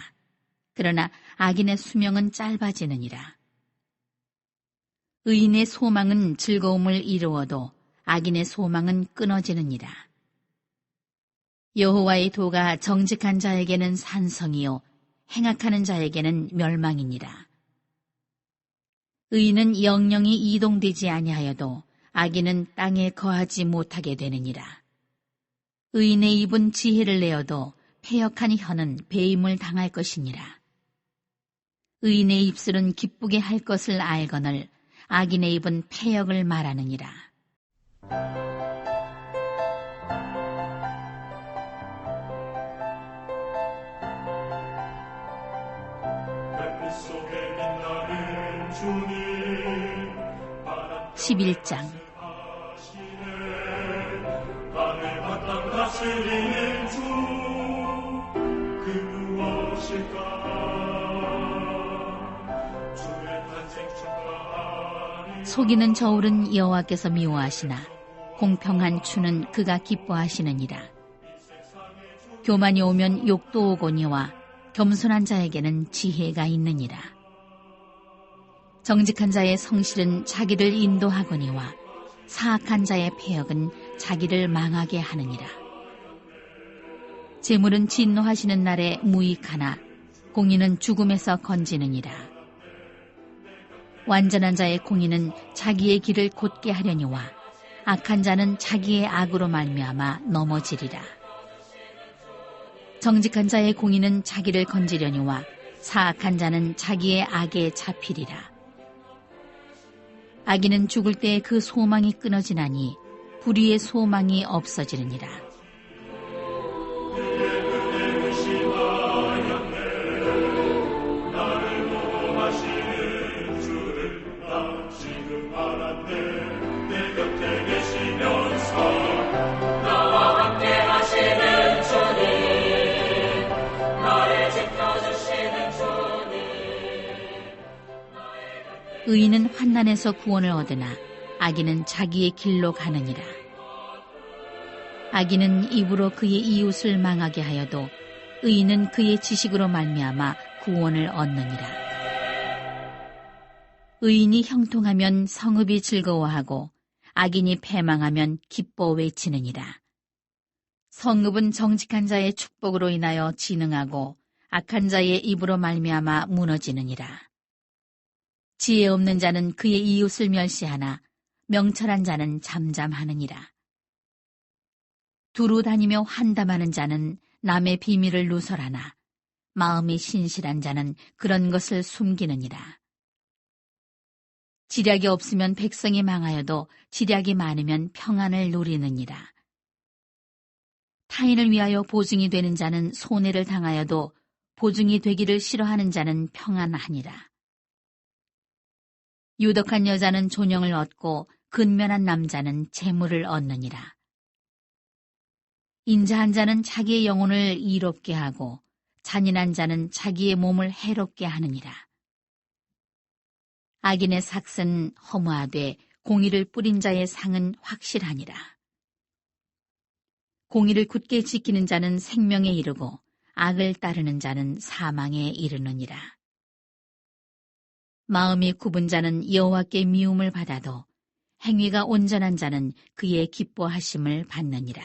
그러나 악인의 수명은 짧아지느니라. 의인의 소망은 즐거움을 이루어도 악인의 소망은 끊어지느니라. 여호와의 도가 정직한 자에게는 산성이요 행악하는 자에게는 멸망이니라. 의인은 영영이 이동되지 아니하여도 악인은 땅에 거하지 못하게 되느니라. 의인의 입은 지혜를 내어도 패역한 혀는 배임을 당할 것이니라. 의인의 입술은 기쁘게 할 것을 알거늘 악인의 입은 패역을 말하느니라. 햇빛 속에 빛나는 주님 11장 하늘 바탕 다스리는 주 그 무엇일까 주의 탄생 축하하니 속이는 저울은 여호와께서 미워하시나 공평한 추는 그가 기뻐하시느니라. 교만이 오면 욕도 오거니와 겸손한 자에게는 지혜가 있느니라. 정직한 자의 성실은 자기를 인도하거니와 사악한 자의 패역은 자기를 망하게 하느니라. 재물은 진노하시는 날에 무익하나 공의는 죽음에서 건지느니라. 완전한 자의 공의는 자기의 길을 곧게 하려니와 악한 자는 자기의 악으로 말미암아 넘어지리라. 정직한 자의 공의는 자기를 건지려니와 사악한 자는 자기의 악에 잡히리라. 악인은 죽을 때 그 소망이 끊어지나니 불의의 소망이 없어지느니라. 나를 보호하시는 주를 나 지금 알았네 내 곁에 계시면서 나와 함께 하시는 주님 의인은 환난에서 구원을 얻으나 악인은 자기의 길로 가느니라. 악인은 입으로 그의 이웃을 망하게 하여도 의인은 그의 지식으로 말미암아 구원을 얻느니라. 의인이 형통하면 성읍이 즐거워하고 악인이 패망하면 기뻐 외치느니라. 성읍은 정직한 자의 축복으로 인하여 진흥하고 악한 자의 입으로 말미암아 무너지느니라. 지혜 없는 자는 그의 이웃을 멸시하나 명철한 자는 잠잠하느니라. 두루 다니며 환담하는 자는 남의 비밀을 누설하나 마음이 신실한 자는 그런 것을 숨기느니라. 지략이 없으면 백성이 망하여도 지략이 많으면 평안을 누리느니라. 타인을 위하여 보증이 되는 자는 손해를 당하여도 보증이 되기를 싫어하는 자는 평안하니라. 유덕한 여자는 존영을 얻고 근면한 남자는 재물을 얻느니라. 인자한 자는 자기의 영혼을 이롭게 하고 잔인한 자는 자기의 몸을 해롭게 하느니라. 악인의 삭은 허무하되 공의를 뿌린 자의 상은 확실하니라. 공의를 굳게 지키는 자는 생명에 이르고 악을 따르는 자는 사망에 이르느니라. 마음이 굽은 자는 여호와께 미움을 받아도 행위가 온전한 자는 그의 기뻐하심을 받느니라.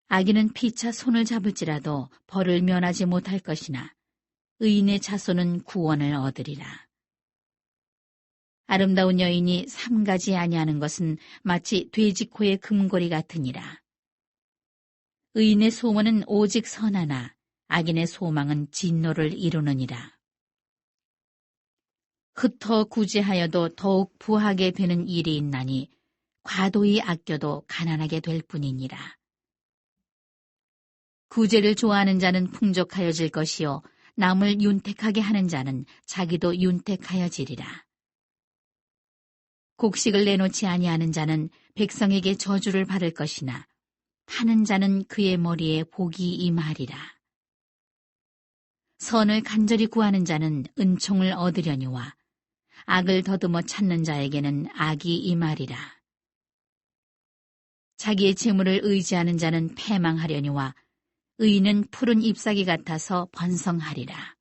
악인은 피차 손을 잡을지라도 벌을 면하지 못할 것이나 의인의 자손은 구원을 얻으리라. 아름다운 여인이 삼가지 아니하는 것은 마치 돼지코의 금고리 같으니라. 의인의 소원은 오직 선하나 악인의 소망은 진노를 이루느니라. 흩어 구제하여도 더욱 부하게 되는 일이 있나니 과도히 아껴도 가난하게 될 뿐이니라. 구제를 좋아하는 자는 풍족하여질 것이요 남을 윤택하게 하는 자는 자기도 윤택하여지리라. 곡식을 내놓지 아니하는 자는 백성에게 저주를 받을 것이나 파는 자는 그의 머리에 복이 임하리라. 선을 간절히 구하는 자는 은총을 얻으려니와 악을 더듬어 찾는 자에게는 악이 임하리라. 자기의 재물을 의지하는 자는 패망하려니와 의인은 푸른 잎사귀 같아서 번성하리라.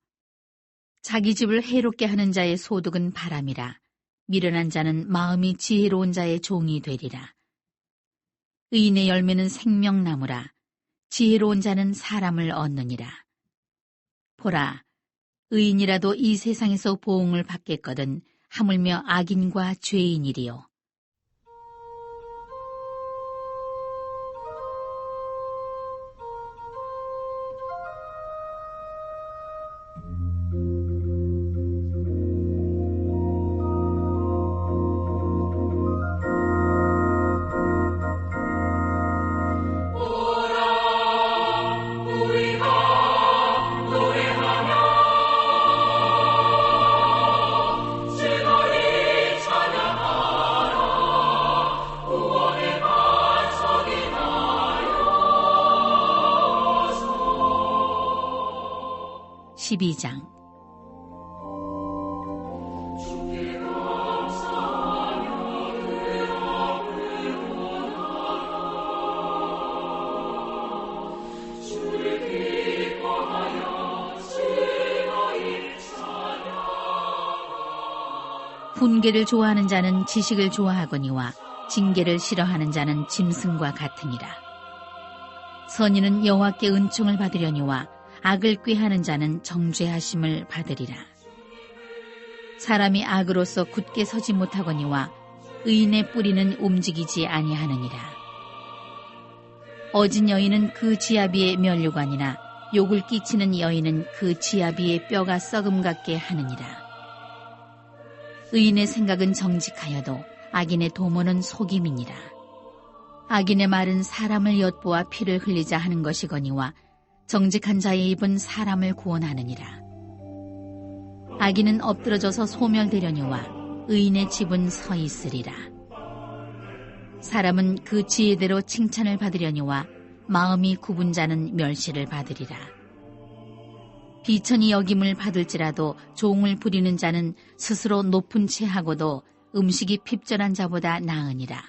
자기 집을 해롭게 하는 자의 소득은 바람이라. 미련한 자는 마음이 지혜로운 자의 종이 되리라. 의인의 열매는 생명나무라. 지혜로운 자는 사람을 얻느니라. 보라, 의인이라도 이 세상에서 보응을 받겠거든 하물며 악인과 죄인이리요. (12장) 훈계를 좋아하는 자는 지식을 좋아하거니와 징계를 싫어하는 자는 짐승과 같으니라. 선인은 여호와께 은총을 받으려니와 악을 꾀하는 자는 정죄하심을 받으리라. 사람이 악으로서 굳게 서지 못하거니와 의인의 뿌리는 움직이지 아니하느니라. 어진 여인은 그 지아비의 면류관이나 욕을 끼치는 여인은 그 지아비의 뼈가 썩음 같게 하느니라. 의인의 생각은 정직하여도 악인의 도모는 속임이니라. 악인의 말은 사람을 엿보아 피를 흘리자 하는 것이거니와 정직한 자의 입은 사람을 구원하느니라. 악인은 엎드러져서 소멸되려니와 의인의 집은 서 있으리라. 사람은 그 지혜대로 칭찬을 받으려니와 마음이 굽은 자는 멸시를 받으리라. 비천이 여김을 받을지라도 종을 부리는 자는 스스로 높은 채 하고도 음식이 핍절한 자보다 나으니라.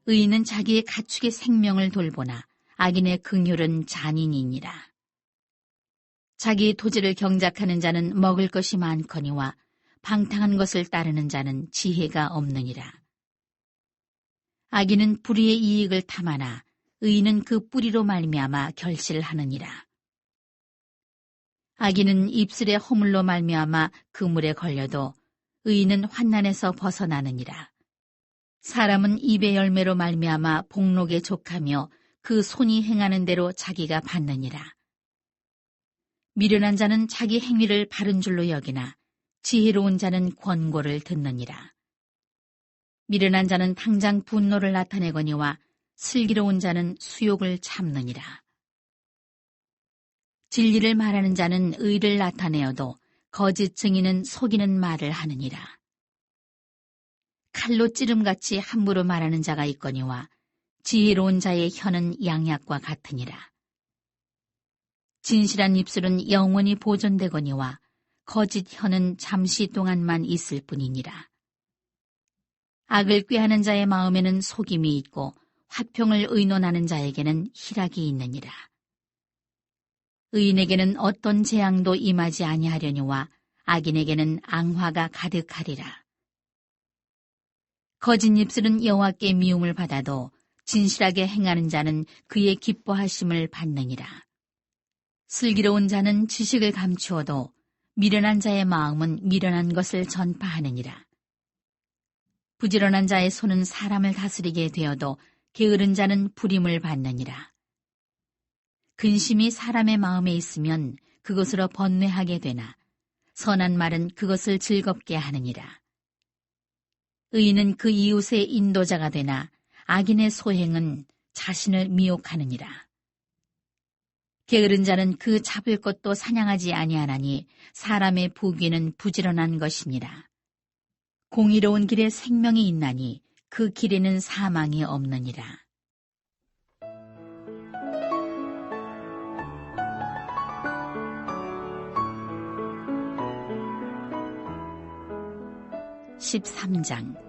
의인은 자기의 가축의 생명을 돌보나 악인의 긍휼은 잔인이니라. 자기의 토지를 경작하는 자는 먹을 것이 많거니와 방탕한 것을 따르는 자는 지혜가 없느니라. 악인은 불의의 이익을 탐하나 의인은 그 뿌리로 말미암아 결실하느니라. 악인은 입술의 허물로 말미암아 그물에 걸려도 의인은 환난에서 벗어나느니라. 사람은 입의 열매로 말미암아 복록에 족하며 그 손이 행하는 대로 자기가 받느니라. 미련한 자는 자기 행위를 바른 줄로 여기나 지혜로운 자는 권고를 듣느니라. 미련한 자는 당장 분노를 나타내거니와 슬기로운 자는 수욕을 참느니라. 진리를 말하는 자는 의를 나타내어도 거짓 증인은 속이는 말을 하느니라. 칼로 찌름같이 함부로 말하는 자가 있거니와 지혜로운 자의 혀는 양약과 같으니라. 진실한 입술은 영원히 보존되거니와 거짓 혀는 잠시 동안만 있을 뿐이니라. 악을 꾀하는 자의 마음에는 속임이 있고 화평을 의논하는 자에게는 희락이 있느니라. 의인에게는 어떤 재앙도 임하지 아니하려니와 악인에게는 앙화가 가득하리라. 거짓 입술은 여호와께 미움을 받아도 진실하게 행하는 자는 그의 기뻐하심을 받느니라. 슬기로운 자는 지식을 감추어도 미련한 자의 마음은 미련한 것을 전파하느니라. 부지런한 자의 손은 사람을 다스리게 되어도 게으른 자는 부림을 받느니라. 근심이 사람의 마음에 있으면 그것으로 번뇌하게 되나 선한 말은 그것을 즐겁게 하느니라. 의인은 그 이웃의 인도자가 되나 악인의 소행은 자신을 미혹하느니라. 게으른 자는 그 잡을 것도 사냥하지 아니하나니 사람의 부귀는 부지런한 것이니라. 공의로운 길에 생명이 있나니 그 길에는 사망이 없느니라. (13장)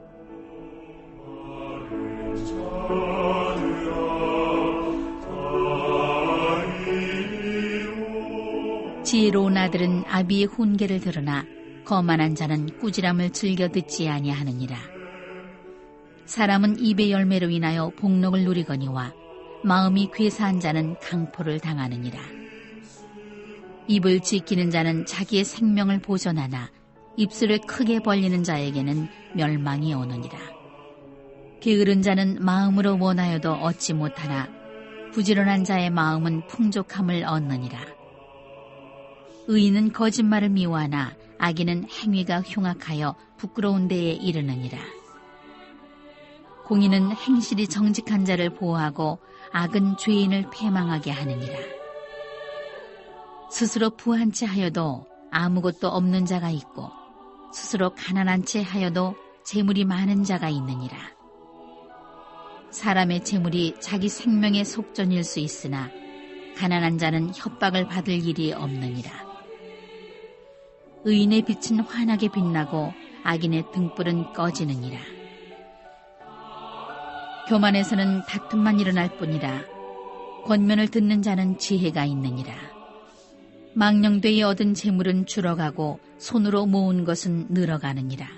지혜로운 아들은 아비의 훈계를 들으나 거만한 자는 꾸지람을 즐겨 듣지 아니하느니라. 사람은 입의 열매로 인하여 복록을 누리거니와 마음이 괴사한 자는 강포를 당하느니라. 입을 지키는 자는 자기의 생명을 보존하나 입술을 크게 벌리는 자에게는 멸망이 오느니라. 게으른 자는 마음으로 원하여도 얻지 못하나 부지런한 자의 마음은 풍족함을 얻느니라. 의인은 거짓말을 미워하나 악인은 행위가 흉악하여 부끄러운 데에 이르느니라. 공의는 행실이 정직한 자를 보호하고 악은 죄인을 패망하게 하느니라. 스스로 부한 채 하여도 아무것도 없는 자가 있고 스스로 가난한 채 하여도 재물이 많은 자가 있느니라. 사람의 재물이 자기 생명의 속전일 수 있으나 가난한 자는 협박을 받을 일이 없느니라. 의인의 빛은 환하게 빛나고 악인의 등불은 꺼지느니라. 교만에서는 다툼만 일어날 뿐이라. 권면을 듣는 자는 지혜가 있느니라. 망령되이 얻은 재물은 줄어가고 손으로 모은 것은 늘어가느니라.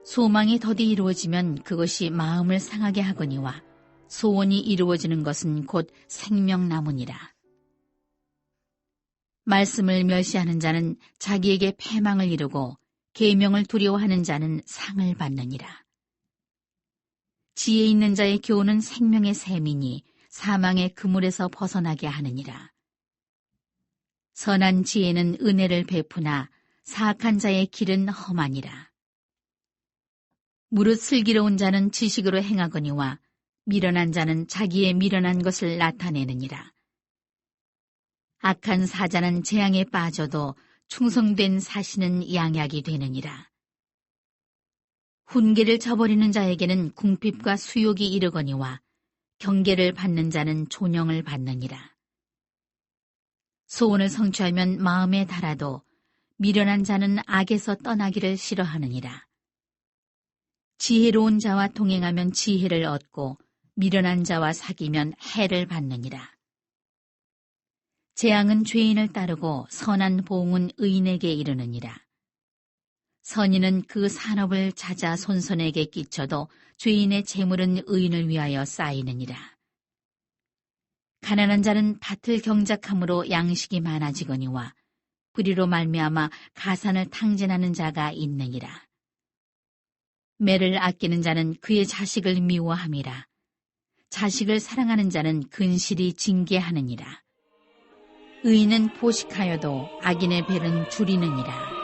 소망이 더디 이루어지면 그것이 마음을 상하게 하거니와 소원이 이루어지는 것은 곧 생명나무니라. 말씀을 멸시하는 자는 자기에게 패망을 이루고 계명을 두려워하는 자는 상을 받느니라. 지혜 있는 자의 교훈은 생명의 샘이니 사망의 그물에서 벗어나게 하느니라. 선한 지혜는 은혜를 베푸나 사악한 자의 길은 험하니라. 무릇 슬기로운 자는 지식으로 행하거니와 미련한 자는 자기의 미련한 것을 나타내느니라. 악한 사자는 재앙에 빠져도 충성된 사신은 양약이 되느니라. 훈계를 저버리는 자에게는 궁핍과 수욕이 이르거니와 경계를 받는 자는 존영을 받느니라. 소원을 성취하면 마음에 달아도 미련한 자는 악에서 떠나기를 싫어하느니라. 지혜로운 자와 동행하면 지혜를 얻고 미련한 자와 사귀면 해를 받느니라. 재앙은 죄인을 따르고 선한 보응은 의인에게 이르느니라. 선인은 그 산업을 찾아 손손에게 끼쳐도 죄인의 재물은 의인을 위하여 쌓이느니라. 가난한 자는 밭을 경작함으로 양식이 많아지거니와 불의로 말미암아 가산을 탕진하는 자가 있느니라. 매를 아끼는 자는 그의 자식을 미워함이라. 자식을 사랑하는 자는 근실이 징계하느니라. 의인은 보식하여도 악인의 배는 줄이느니라.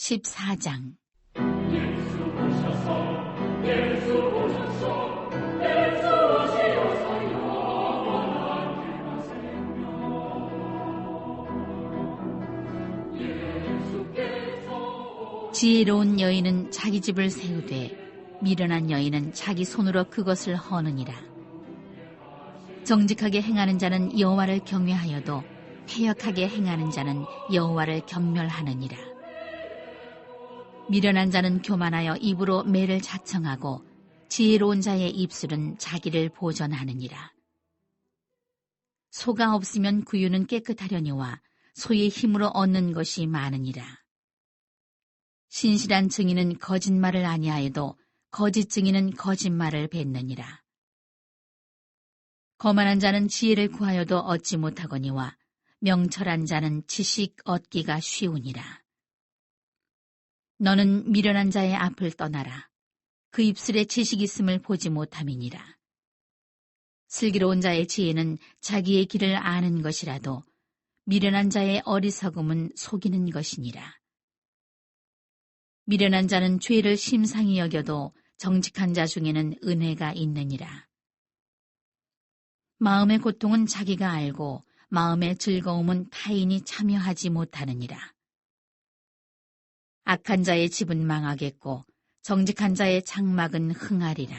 (14장) 지혜로운 여인은 자기 집을 세우되 미련한 여인은 자기 손으로 그것을 허느니라. 정직하게 행하는 자는 여호와를 경외하여도 패역하게 행하는 자는 여호와를 경멸하느니라. 미련한 자는 교만하여 입으로 매를 자청하고 지혜로운 자의 입술은 자기를 보전하느니라. 소가 없으면 구유는 깨끗하려니와 소의 힘으로 얻는 것이 많으니라. 신실한 증인은 거짓말을 아니하여도 거짓 증인은 거짓말을 뱉느니라. 거만한 자는 지혜를 구하여도 얻지 못하거니와 명철한 자는 지식 얻기가 쉬우니라. 너는 미련한 자의 앞을 떠나라. 그 입술에 지식 있음을 보지 못함이니라. 슬기로운 자의 지혜는 자기의 길을 아는 것이라도 미련한 자의 어리석음은 속이는 것이니라. 미련한 자는 죄를 심상히 여겨도 정직한 자 중에는 은혜가 있느니라. 마음의 고통은 자기가 알고 마음의 즐거움은 타인이 참여하지 못하느니라. 악한 자의 집은 망하겠고 정직한 자의 장막은 흥하리라.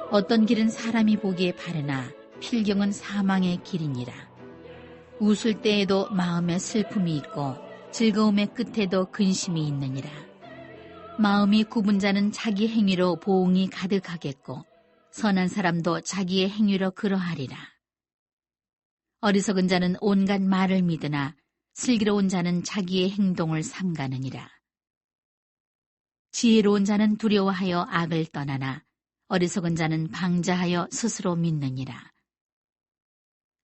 어떤 길은 사람이 보기에 바르나 필경은 사망의 길이니라. 웃을 때에도 마음에 슬픔이 있고 즐거움의 끝에도 근심이 있느니라. 마음이 굽은 자는 자기 행위로 보응이 가득하겠고 선한 사람도 자기의 행위로 그러하리라. 어리석은 자는 온갖 말을 믿으나 슬기로운 자는 자기의 행동을 삼가느니라. 지혜로운 자는 두려워하여 악을 떠나나 어리석은 자는 방자하여 스스로 믿느니라.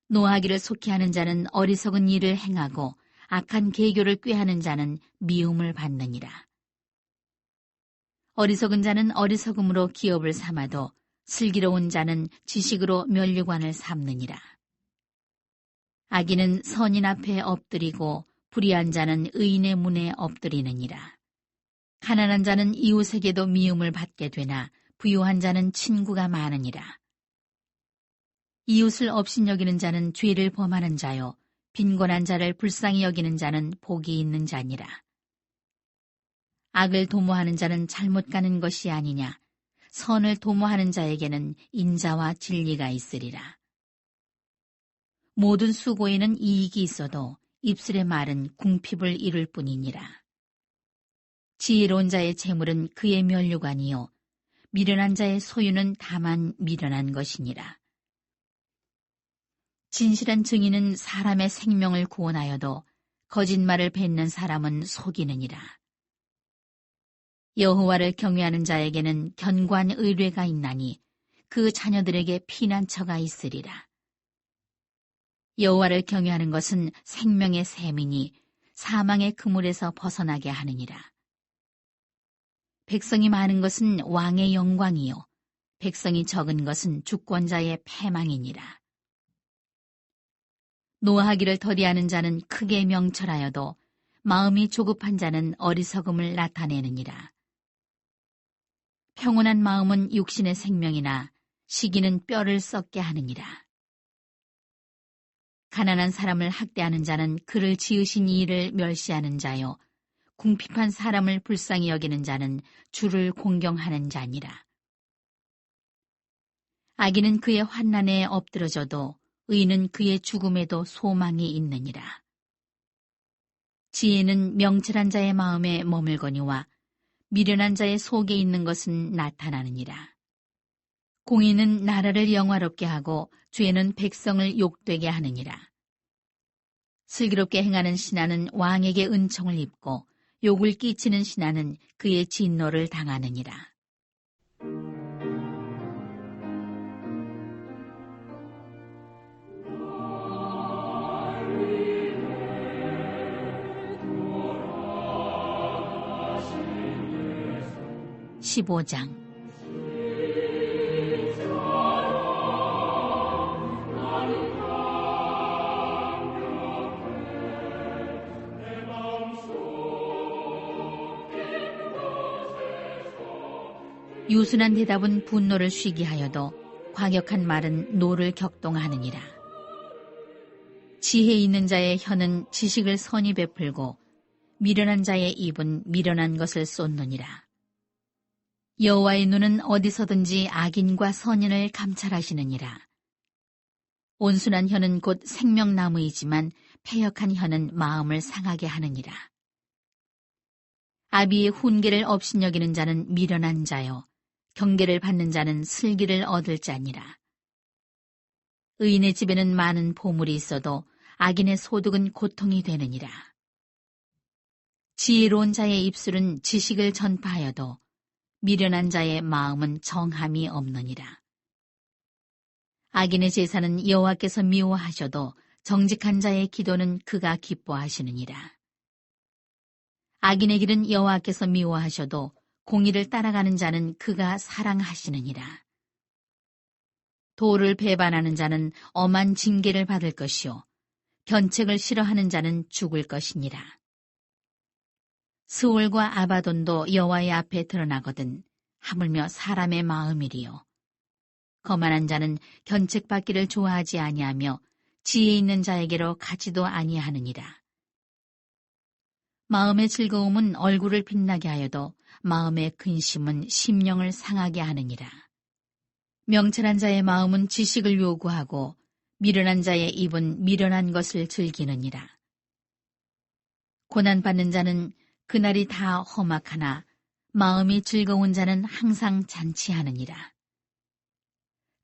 노하기를 속히하는 자는 어리석은 일을 행하고 악한 계교를 꾀하는 자는 미움을 받느니라. 어리석은 자는 어리석음으로 기업을 삼아도 슬기로운 자는 지식으로 면류관을 삼느니라. 악인은 선인 앞에 엎드리고 불의한 자는 의인의 문에 엎드리느니라. 가난한 자는 이웃에게도 미움을 받게 되나 부유한 자는 친구가 많으니라. 이웃을 업신여기는 자는 죄를 범하는 자요 빈곤한 자를 불쌍히 여기는 자는 복이 있는 자니라. 악을 도모하는 자는 잘못 가는 것이 아니냐. 선을 도모하는 자에게는 인자와 진리가 있으리라. 모든 수고에는 이익이 있어도 입술의 말은 궁핍을 이룰 뿐이니라. 지혜로운 자의 재물은 그의 면류관이요 미련한 자의 소유는 다만 미련한 것이니라. 진실한 증인은 사람의 생명을 구원하여도 거짓말을 뱉는 사람은 속이느니라. 여호와를 경외하는 자에게는 견고한 의뢰가 있나니 그 자녀들에게 피난처가 있으리라. 여호와를 경외하는 것은 생명의 샘이니 사망의 그물에서 벗어나게 하느니라. 백성이 많은 것은 왕의 영광이요 백성이 적은 것은 주권자의 패망이니라. 노하기를 더디하는 자는 크게 명철하여도 마음이 조급한 자는 어리석음을 나타내느니라. 평온한 마음은 육신의 생명이나 시기는 뼈를 썩게 하느니라. 가난한 사람을 학대하는 자는 그를 지으신 이를 멸시하는 자요 궁핍한 사람을 불쌍히 여기는 자는 주를 공경하는 자니라. 악인은 그의 환난에 엎드러져도 의인은 그의 죽음에도 소망이 있느니라. 지혜는 명철한 자의 마음에 머물거니와 미련한 자의 속에 있는 것은 나타나느니라. 공의는 나라를 영화롭게 하고 죄는 백성을 욕되게 하느니라. 슬기롭게 행하는 신하는 왕에게 은총을 입고 욕을 끼치는 신하는 그의 진노를 당하느니라. (15장) 유순한 대답은 분노를 쉬게 하여도 과격한 말은 노를 격동하느니라. 지혜 있는 자의 혀는 지식을 선히 베풀고 미련한 자의 입은 미련한 것을 쏟느니라. 여호와의 눈은 어디서든지 악인과 선인을 감찰하시느니라. 온순한 혀는 곧 생명나무이지만 패역한 혀는 마음을 상하게 하느니라. 아비의 훈계를 업신여기는 자는 미련한 자요 경계를 받는 자는 슬기를 얻을 자니라. 의인의 집에는 많은 보물이 있어도 악인의 소득은 고통이 되느니라. 지혜로운 자의 입술은 지식을 전파하여도 미련한 자의 마음은 정함이 없느니라. 악인의 제사는 여호와께서 미워하셔도 정직한 자의 기도는 그가 기뻐하시느니라. 악인의 길은 여호와께서 미워하셔도 공의를 따라가는 자는 그가 사랑하시느니라. 도를 배반하는 자는 엄한 징계를 받을 것이요 견책을 싫어하는 자는 죽을 것이니라. 스올과 아바돈도 여호와의 앞에 드러나거든 하물며 사람의 마음이리요. 거만한 자는 견책받기를 좋아하지 아니하며 지혜 있는 자에게로 가지도 아니하느니라. 마음의 즐거움은 얼굴을 빛나게 하여도 마음의 근심은 심령을 상하게 하느니라. 명철한 자의 마음은 지식을 요구하고 미련한 자의 입은 미련한 것을 즐기느니라. 고난받는 자는 그날이 다 험악하나 마음이 즐거운 자는 항상 잔치하느니라.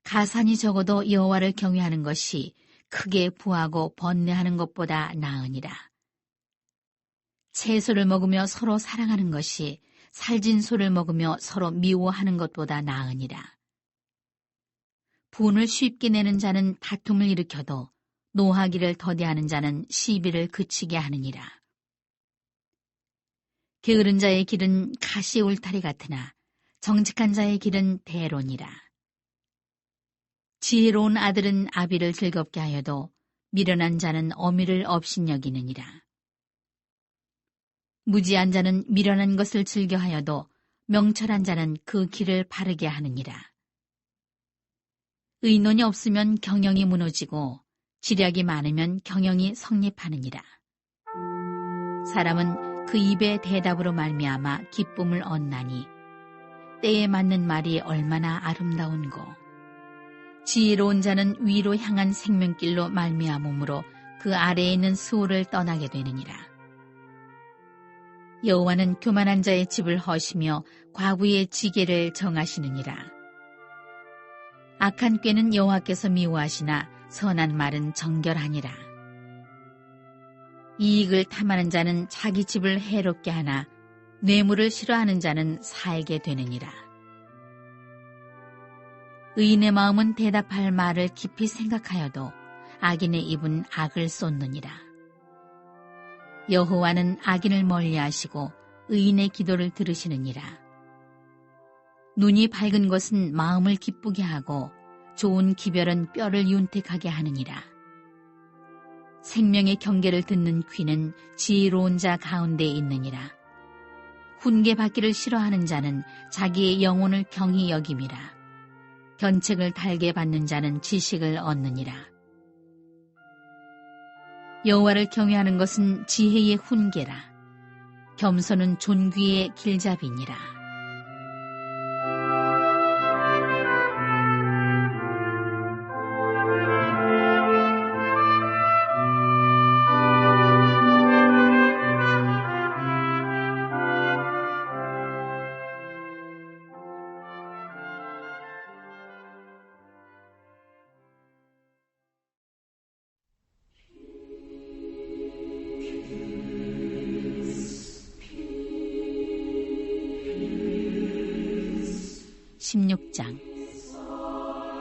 가산이 적어도 여호와를 경외하는 것이 크게 부하고 번뇌하는 것보다 나으니라. 채소를 먹으며 서로 사랑하는 것이 살진 소를 먹으며 서로 미워하는 것보다 나으니라. 분을 쉽게 내는 자는 다툼을 일으켜도 노하기를 더디하는 자는 시비를 그치게 하느니라. 게으른 자의 길은 가시 울타리 같으나 정직한 자의 길은 대론이라. 지혜로운 아들은 아비를 즐겁게 하여도 미련한 자는 어미를 업신여기느니라. 무지한 자는 미련한 것을 즐겨하여도 명철한 자는 그 길을 바르게 하느니라. 의논이 없으면 경영이 무너지고 지략이 많으면 경영이 성립하느니라. 사람은 그 입의 대답으로 말미암아 기쁨을 얻나니 때에 맞는 말이 얼마나 아름다운고. 지혜로운 자는 위로 향한 생명길로 말미암음으로 그 아래에 있는 수호를 떠나게 되느니라. 여호와는 교만한 자의 집을 허시며 과부의 지게를 정하시느니라. 악한 꾀는 여호와께서 미워하시나 선한 말은 정결하니라. 이익을 탐하는 자는 자기 집을 해롭게 하나 뇌물을 싫어하는 자는 살게 되느니라. 의인의 마음은 대답할 말을 깊이 생각하여도 악인의 입은 악을 쏟느니라. 여호와는 악인을 멀리하시고 의인의 기도를 들으시느니라. 눈이 밝은 것은 마음을 기쁘게 하고 좋은 기별은 뼈를 윤택하게 하느니라. 생명의 경계를 듣는 귀는 지혜로운 자 가운데 있느니라. 훈계받기를 싫어하는 자는 자기의 영혼을 경히 여김이라. 견책을 달게 받는 자는 지식을 얻느니라. 여호와를 경외하는 것은 지혜의 훈계라. 겸손은 존귀의 길잡이니라. 16장.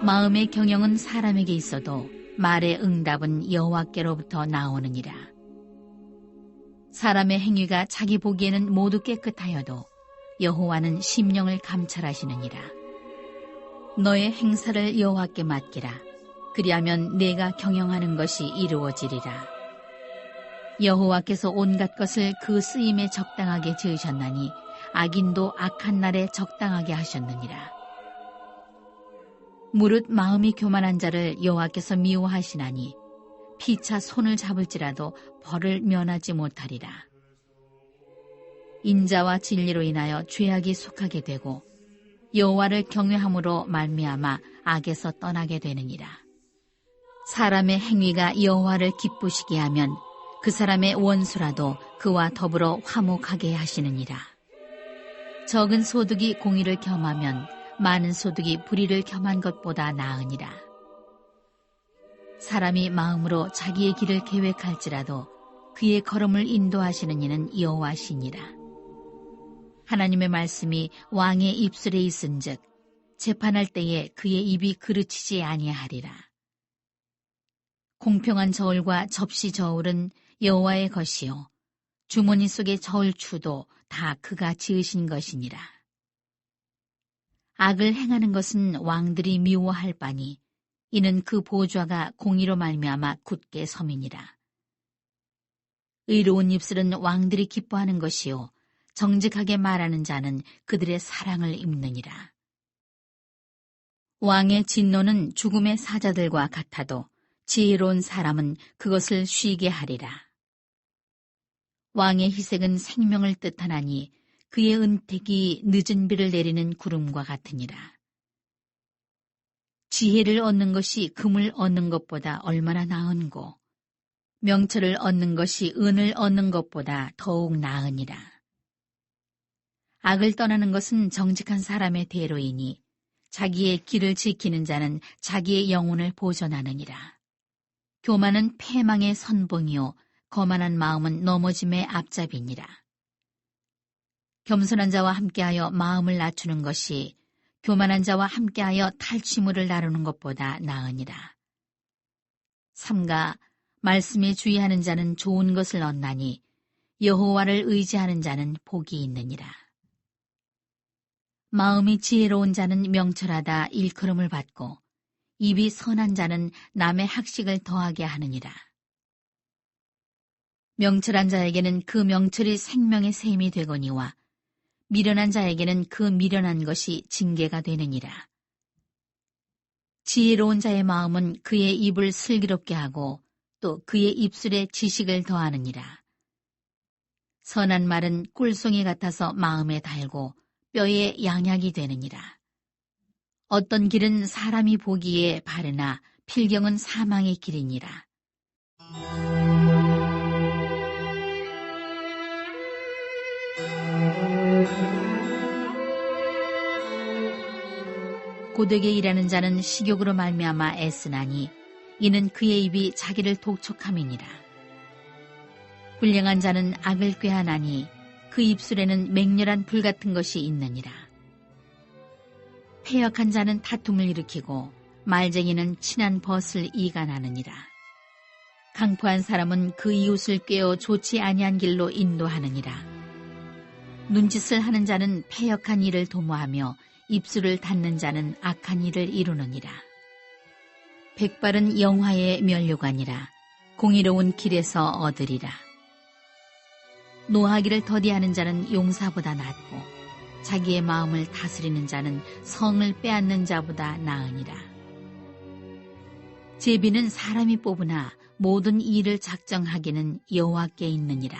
마음의 경영은 사람에게 있어도 말의 응답은 여호와께로부터 나오느니라. 사람의 행위가 자기 보기에는 모두 깨끗하여도 여호와는 심령을 감찰하시느니라. 너의 행사를 여호와께 맡기라. 그리하면 내가 경영하는 것이 이루어지리라. 여호와께서 온갖 것을 그 쓰임에 적당하게 지으셨나니 악인도 악한 날에 적당하게 하셨느니라. 무릇 마음이 교만한 자를 여호와께서 미워하시나니 피차 손을 잡을지라도 벌을 면하지 못하리라. 인자와 진리로 인하여 죄악이 속하게 되고 여호와를 경외함으로 말미암아 악에서 떠나게 되느니라. 사람의 행위가 여호와를 기쁘시게 하면 그 사람의 원수라도 그와 더불어 화목하게 하시느니라. 적은 소득이 공의를 겸하면 많은 소득이 불의를 겸한 것보다 나으니라. 사람이 마음으로 자기의 길을 계획할지라도 그의 걸음을 인도하시는 이는 여호와시니라. 하나님의 말씀이 왕의 입술에 있은즉 재판할 때에 그의 입이 그르치지 아니하리라. 공평한 저울과 접시 저울은 여호와의 것이요 주머니 속의 저울추도 다 그가 지으신 것이니라. 악을 행하는 것은 왕들이 미워할 바니 이는 그 보좌가 공의로 말미암아 굳게 섬이니라. 의로운 입술은 왕들이 기뻐하는 것이요 정직하게 말하는 자는 그들의 사랑을 입느니라. 왕의 진노는 죽음의 사자들과 같아도 지혜로운 사람은 그것을 쉬게 하리라. 왕의 희색은 생명을 뜻하나니 그의 은택이 늦은 비를 내리는 구름과 같으니라. 지혜를 얻는 것이 금을 얻는 것보다 얼마나 나은고 명철을 얻는 것이 은을 얻는 것보다 더욱 나으니라. 악을 떠나는 것은 정직한 사람의 대로이니 자기의 길을 지키는 자는 자기의 영혼을 보존하느니라. 교만은 패망의 선봉이요 거만한 마음은 넘어짐의 앞잡이니라. 겸손한 자와 함께하여 마음을 낮추는 것이 교만한 자와 함께하여 탈취물을 나누는 것보다 나으니라. 삼가 말씀에 주의하는 자는 좋은 것을 얻나니 여호와를 의지하는 자는 복이 있느니라. 마음이 지혜로운 자는 명철하다 일컬음을 받고 입이 선한 자는 남의 학식을 더하게 하느니라. 명철한 자에게는 그 명철이 생명의 샘이 되거니와 미련한 자에게는 그 미련한 것이 징계가 되느니라. 지혜로운 자의 마음은 그의 입을 슬기롭게 하고 또 그의 입술에 지식을 더하느니라. 선한 말은 꿀송이 같아서 마음에 달고 뼈에 양약이 되느니라. 어떤 길은 사람이 보기에 바르나 필경은 사망의 길이니라. 고되게 일하는 자는 식욕으로 말미암아 애쓰나니 이는 그의 입이 자기를 독촉함이니라. 불량한 자는 악을 꾀하나니 그 입술에는 맹렬한 불 같은 것이 있느니라. 패역한 자는 다툼을 일으키고 말쟁이는 친한 벗을 이간하느니라. 강포한 사람은 그 이웃을 꾀어 좋지 아니한 길로 인도하느니라. 눈짓을 하는 자는 패역한 일을 도모하며 입술을 닫는 자는 악한 일을 이루느니라. 백발은 영화의 면류관이라. 공의로운 길에서 얻으리라. 노하기를 더디하는 자는 용사보다 낫고 자기의 마음을 다스리는 자는 성을 빼앗는 자보다 나으니라. 제비는 사람이 뽑으나 모든 일을 작정하기는 여호와께 있느니라.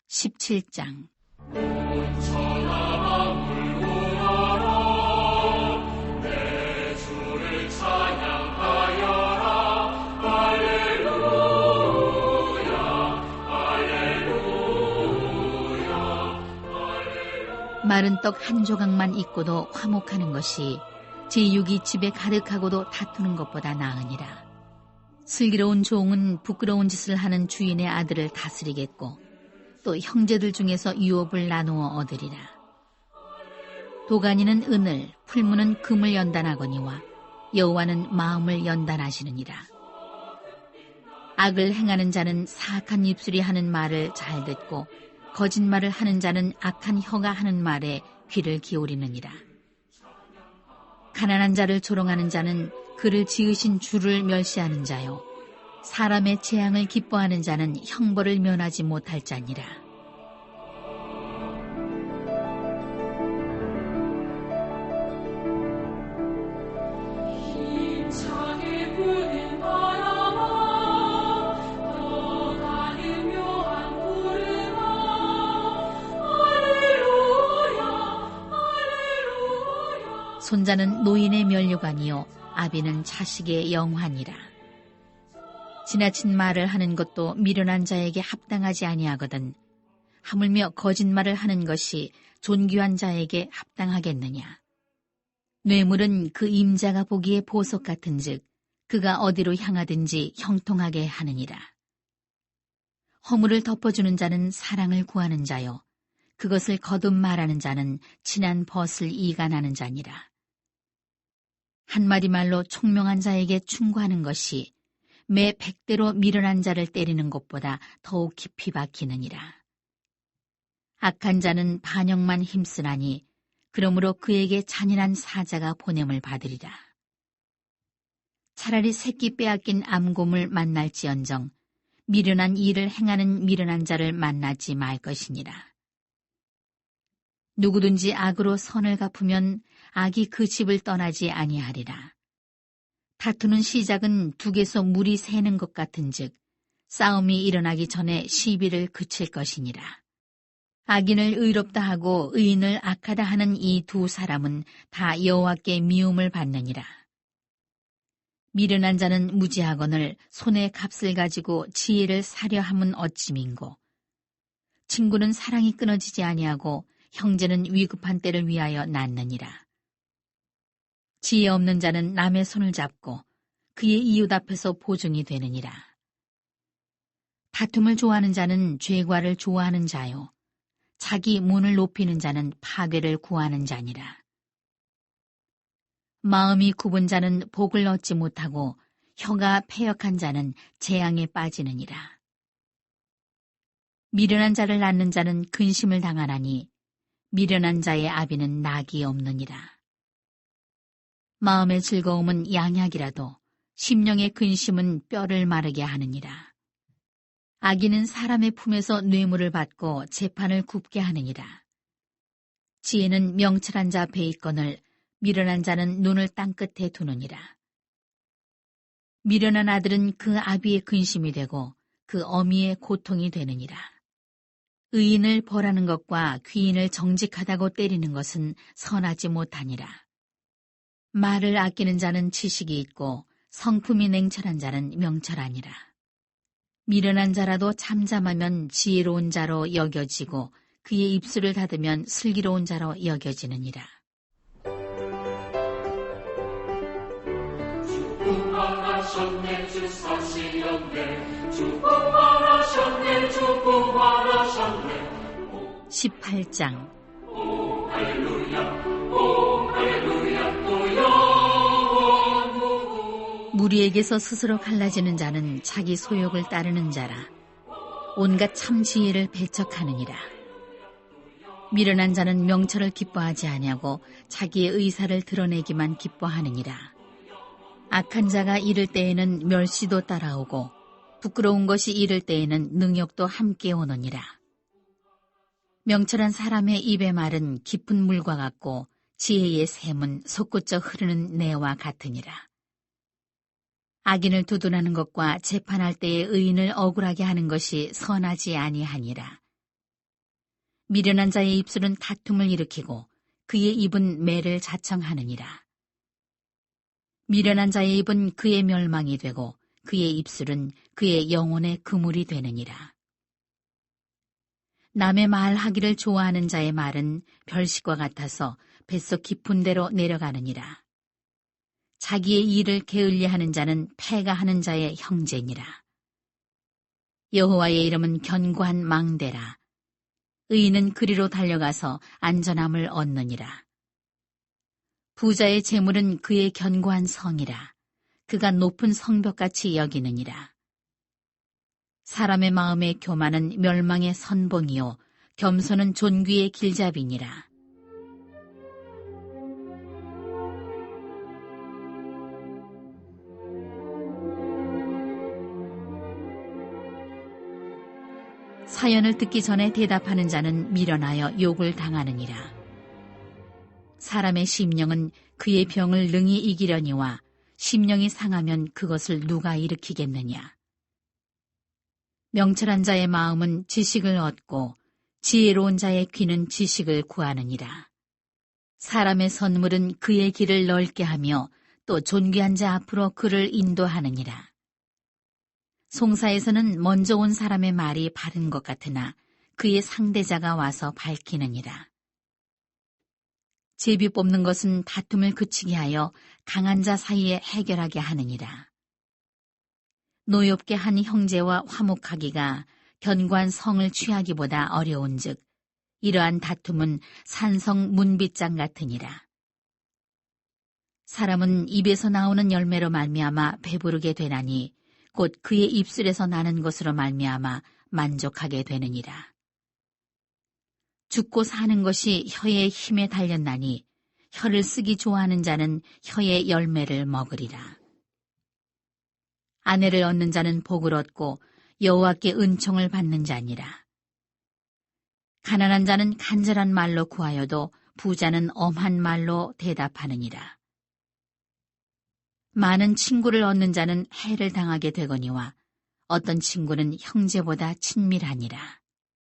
(17장) 마른 떡 한 조각만 있고도 화목하는 것이 제육이 집에 가득하고도 다투는 것보다 나으니라. 슬기로운 종은 부끄러운 짓을 하는 주인의 아들을 다스리겠고 또 형제들 중에서 유업을 나누어 얻으리라. 도가니는 은을, 풀무는 금을 연단하거니와 여호와는 마음을 연단하시느니라. 악을 행하는 자는 사악한 입술이 하는 말을 잘 듣고 거짓말을 하는 자는 악한 혀가 하는 말에 귀를 기울이느니라. 가난한 자를 조롱하는 자는 그를 지으신 주를 멸시하는 자요. 사람의 재앙을 기뻐하는 자는 형벌을 면하지 못할 자니라. 손자는 노인의 면류관이요 아비는 자식의 영환이라. 지나친 말을 하는 것도 미련한 자에게 합당하지 아니하거든 하물며 거짓말을 하는 것이 존귀한 자에게 합당하겠느냐. 뇌물은 그 임자가 보기에 보석 같은즉 그가 어디로 향하든지 형통하게 하느니라. 허물을 덮어주는 자는 사랑을 구하는 자요 그것을 거듭 말하는 자는 친한 벗을 이간하는 자니라. 한마디 말로 총명한 자에게 충고하는 것이 매 100대로 미련한 자를 때리는 것보다 더욱 깊이 박히느니라. 악한 자는 반역만 힘쓰나니 그러므로 그에게 잔인한 사자가 보냄을 받으리라. 차라리 새끼 빼앗긴 암곰을 만날지언정 미련한 일을 행하는 미련한 자를 만나지 말 것이니라. 누구든지 악으로 선을 갚으면 악이 그 집을 떠나지 아니하리라. 다투는 시작은 둑에서 물이 새는 것 같은즉 싸움이 일어나기 전에 시비를 그칠 것이니라. 악인을 의롭다 하고 의인을 악하다 하는 이 두 사람은 다 여호와께 미움을 받느니라. 미련한 자는 무지하거늘 손에 값을 가지고 지혜를 사려 함은 어찌민고. 친구는 사랑이 끊어지지 아니하고 형제는 위급한 때를 위하여 낳느니라. 지혜 없는 자는 남의 손을 잡고 그의 이웃 앞에서 보증이 되느니라. 다툼을 좋아하는 자는 죄과를 좋아하는 자요. 자기 문을 높이는 자는 파괴를 구하는 자니라. 마음이 굽은 자는 복을 얻지 못하고 혀가 패역한 자는 재앙에 빠지느니라. 미련한 자를 낳는 자는 근심을 당하나니 미련한 자의 아비는 낙이 없느니라. 마음의 즐거움은 양약이라도 심령의 근심은 뼈를 마르게 하느니라. 악인은 사람의 품에서 뇌물을 받고 재판을 굽게 하느니라. 지혜는 명철한 자 베이건을 미련한 자는 눈을 땅끝에 두느니라. 미련한 아들은 그 아비의 근심이 되고 그 어미의 고통이 되느니라. 의인을 벌하는 것과 귀인을 정직하다고 때리는 것은 선하지 못하니라. 말을 아끼는 자는 지식이 있고 성품이 냉철한 자는 명철하니라. 미련한 자라도 잠잠하면 지혜로운 자로 여겨지고 그의 입술을 닫으면 슬기로운 자로 여겨지느니라. 축복하셨네 주 사시렸네 축복하셨네 축복하셨네 18장 오 할렐루야 오 할렐루야 또 영원 무리에게서 스스로 갈라지는 자는 자기 소욕을 따르는 자라. 온갖 참 지혜를 배척하느니라. 미련한 자는 명철을 기뻐하지 아니하고 자기의 의사를 드러내기만 기뻐하느니라. 악한 자가 이를 때에는 멸시도 따라오고 부끄러운 것이 이를 때에는 능욕도 함께 오느니라. 명철한 사람의 입의 말은 깊은 물과 같고 지혜의 샘은 솟구쳐 흐르는 내와 같으니라. 악인을 두둔하는 것과 재판할 때의 의인을 억울하게 하는 것이 선하지 아니하니라. 미련한 자의 입술은 다툼을 일으키고 그의 입은 매를 자청하느니라. 미련한 자의 입은 그의 멸망이 되고 그의 입술은 그의 영혼의 그물이 되느니라. 남의 말하기를 좋아하는 자의 말은 별식과 같아서 뱃속 깊은 데로 내려가느니라. 자기의 일을 게을리하는 자는 패가하는 자의 형제니라. 여호와의 이름은 견고한 망대라. 의인은 그리로 달려가서 안전함을 얻느니라. 부자의 재물은 그의 견고한 성이라. 그가 높은 성벽같이 여기느니라. 사람의 마음의 교만은 멸망의 선봉이요 겸손은 존귀의 길잡이니라. 사연을 듣기 전에 대답하는 자는 미련하여 욕을 당하느니라. 사람의 심령은 그의 병을 능히 이기려니와 심령이 상하면 그것을 누가 일으키겠느냐. 명철한 자의 마음은 지식을 얻고 지혜로운 자의 귀는 지식을 구하느니라. 사람의 선물은 그의 길을 넓게 하며 또 존귀한 자 앞으로 그를 인도하느니라. 송사에서는 먼저 온 사람의 말이 바른 것 같으나 그의 상대자가 와서 밝히느니라. 제비 뽑는 것은 다툼을 그치게 하여 강한 자 사이에 해결하게 하느니라. 노엽게 한 형제와 화목하기가 견고한 성을 취하기보다 어려운즉 이러한 다툼은 산성 문빗장 같으니라. 사람은 입에서 나오는 열매로 말미암아 배부르게 되나니 곧 그의 입술에서 나는 것으로 말미암아 만족하게 되느니라. 죽고 사는 것이 혀의 힘에 달렸나니 혀를 쓰기 좋아하는 자는 혀의 열매를 먹으리라. 아내를 얻는 자는 복을 얻고 여호와께 은총을 받는 자니라. 가난한 자는 간절한 말로 구하여도 부자는 엄한 말로 대답하느니라. 많은 친구를 얻는 자는 해를 당하게 되거니와 어떤 친구는 형제보다 친밀하니라.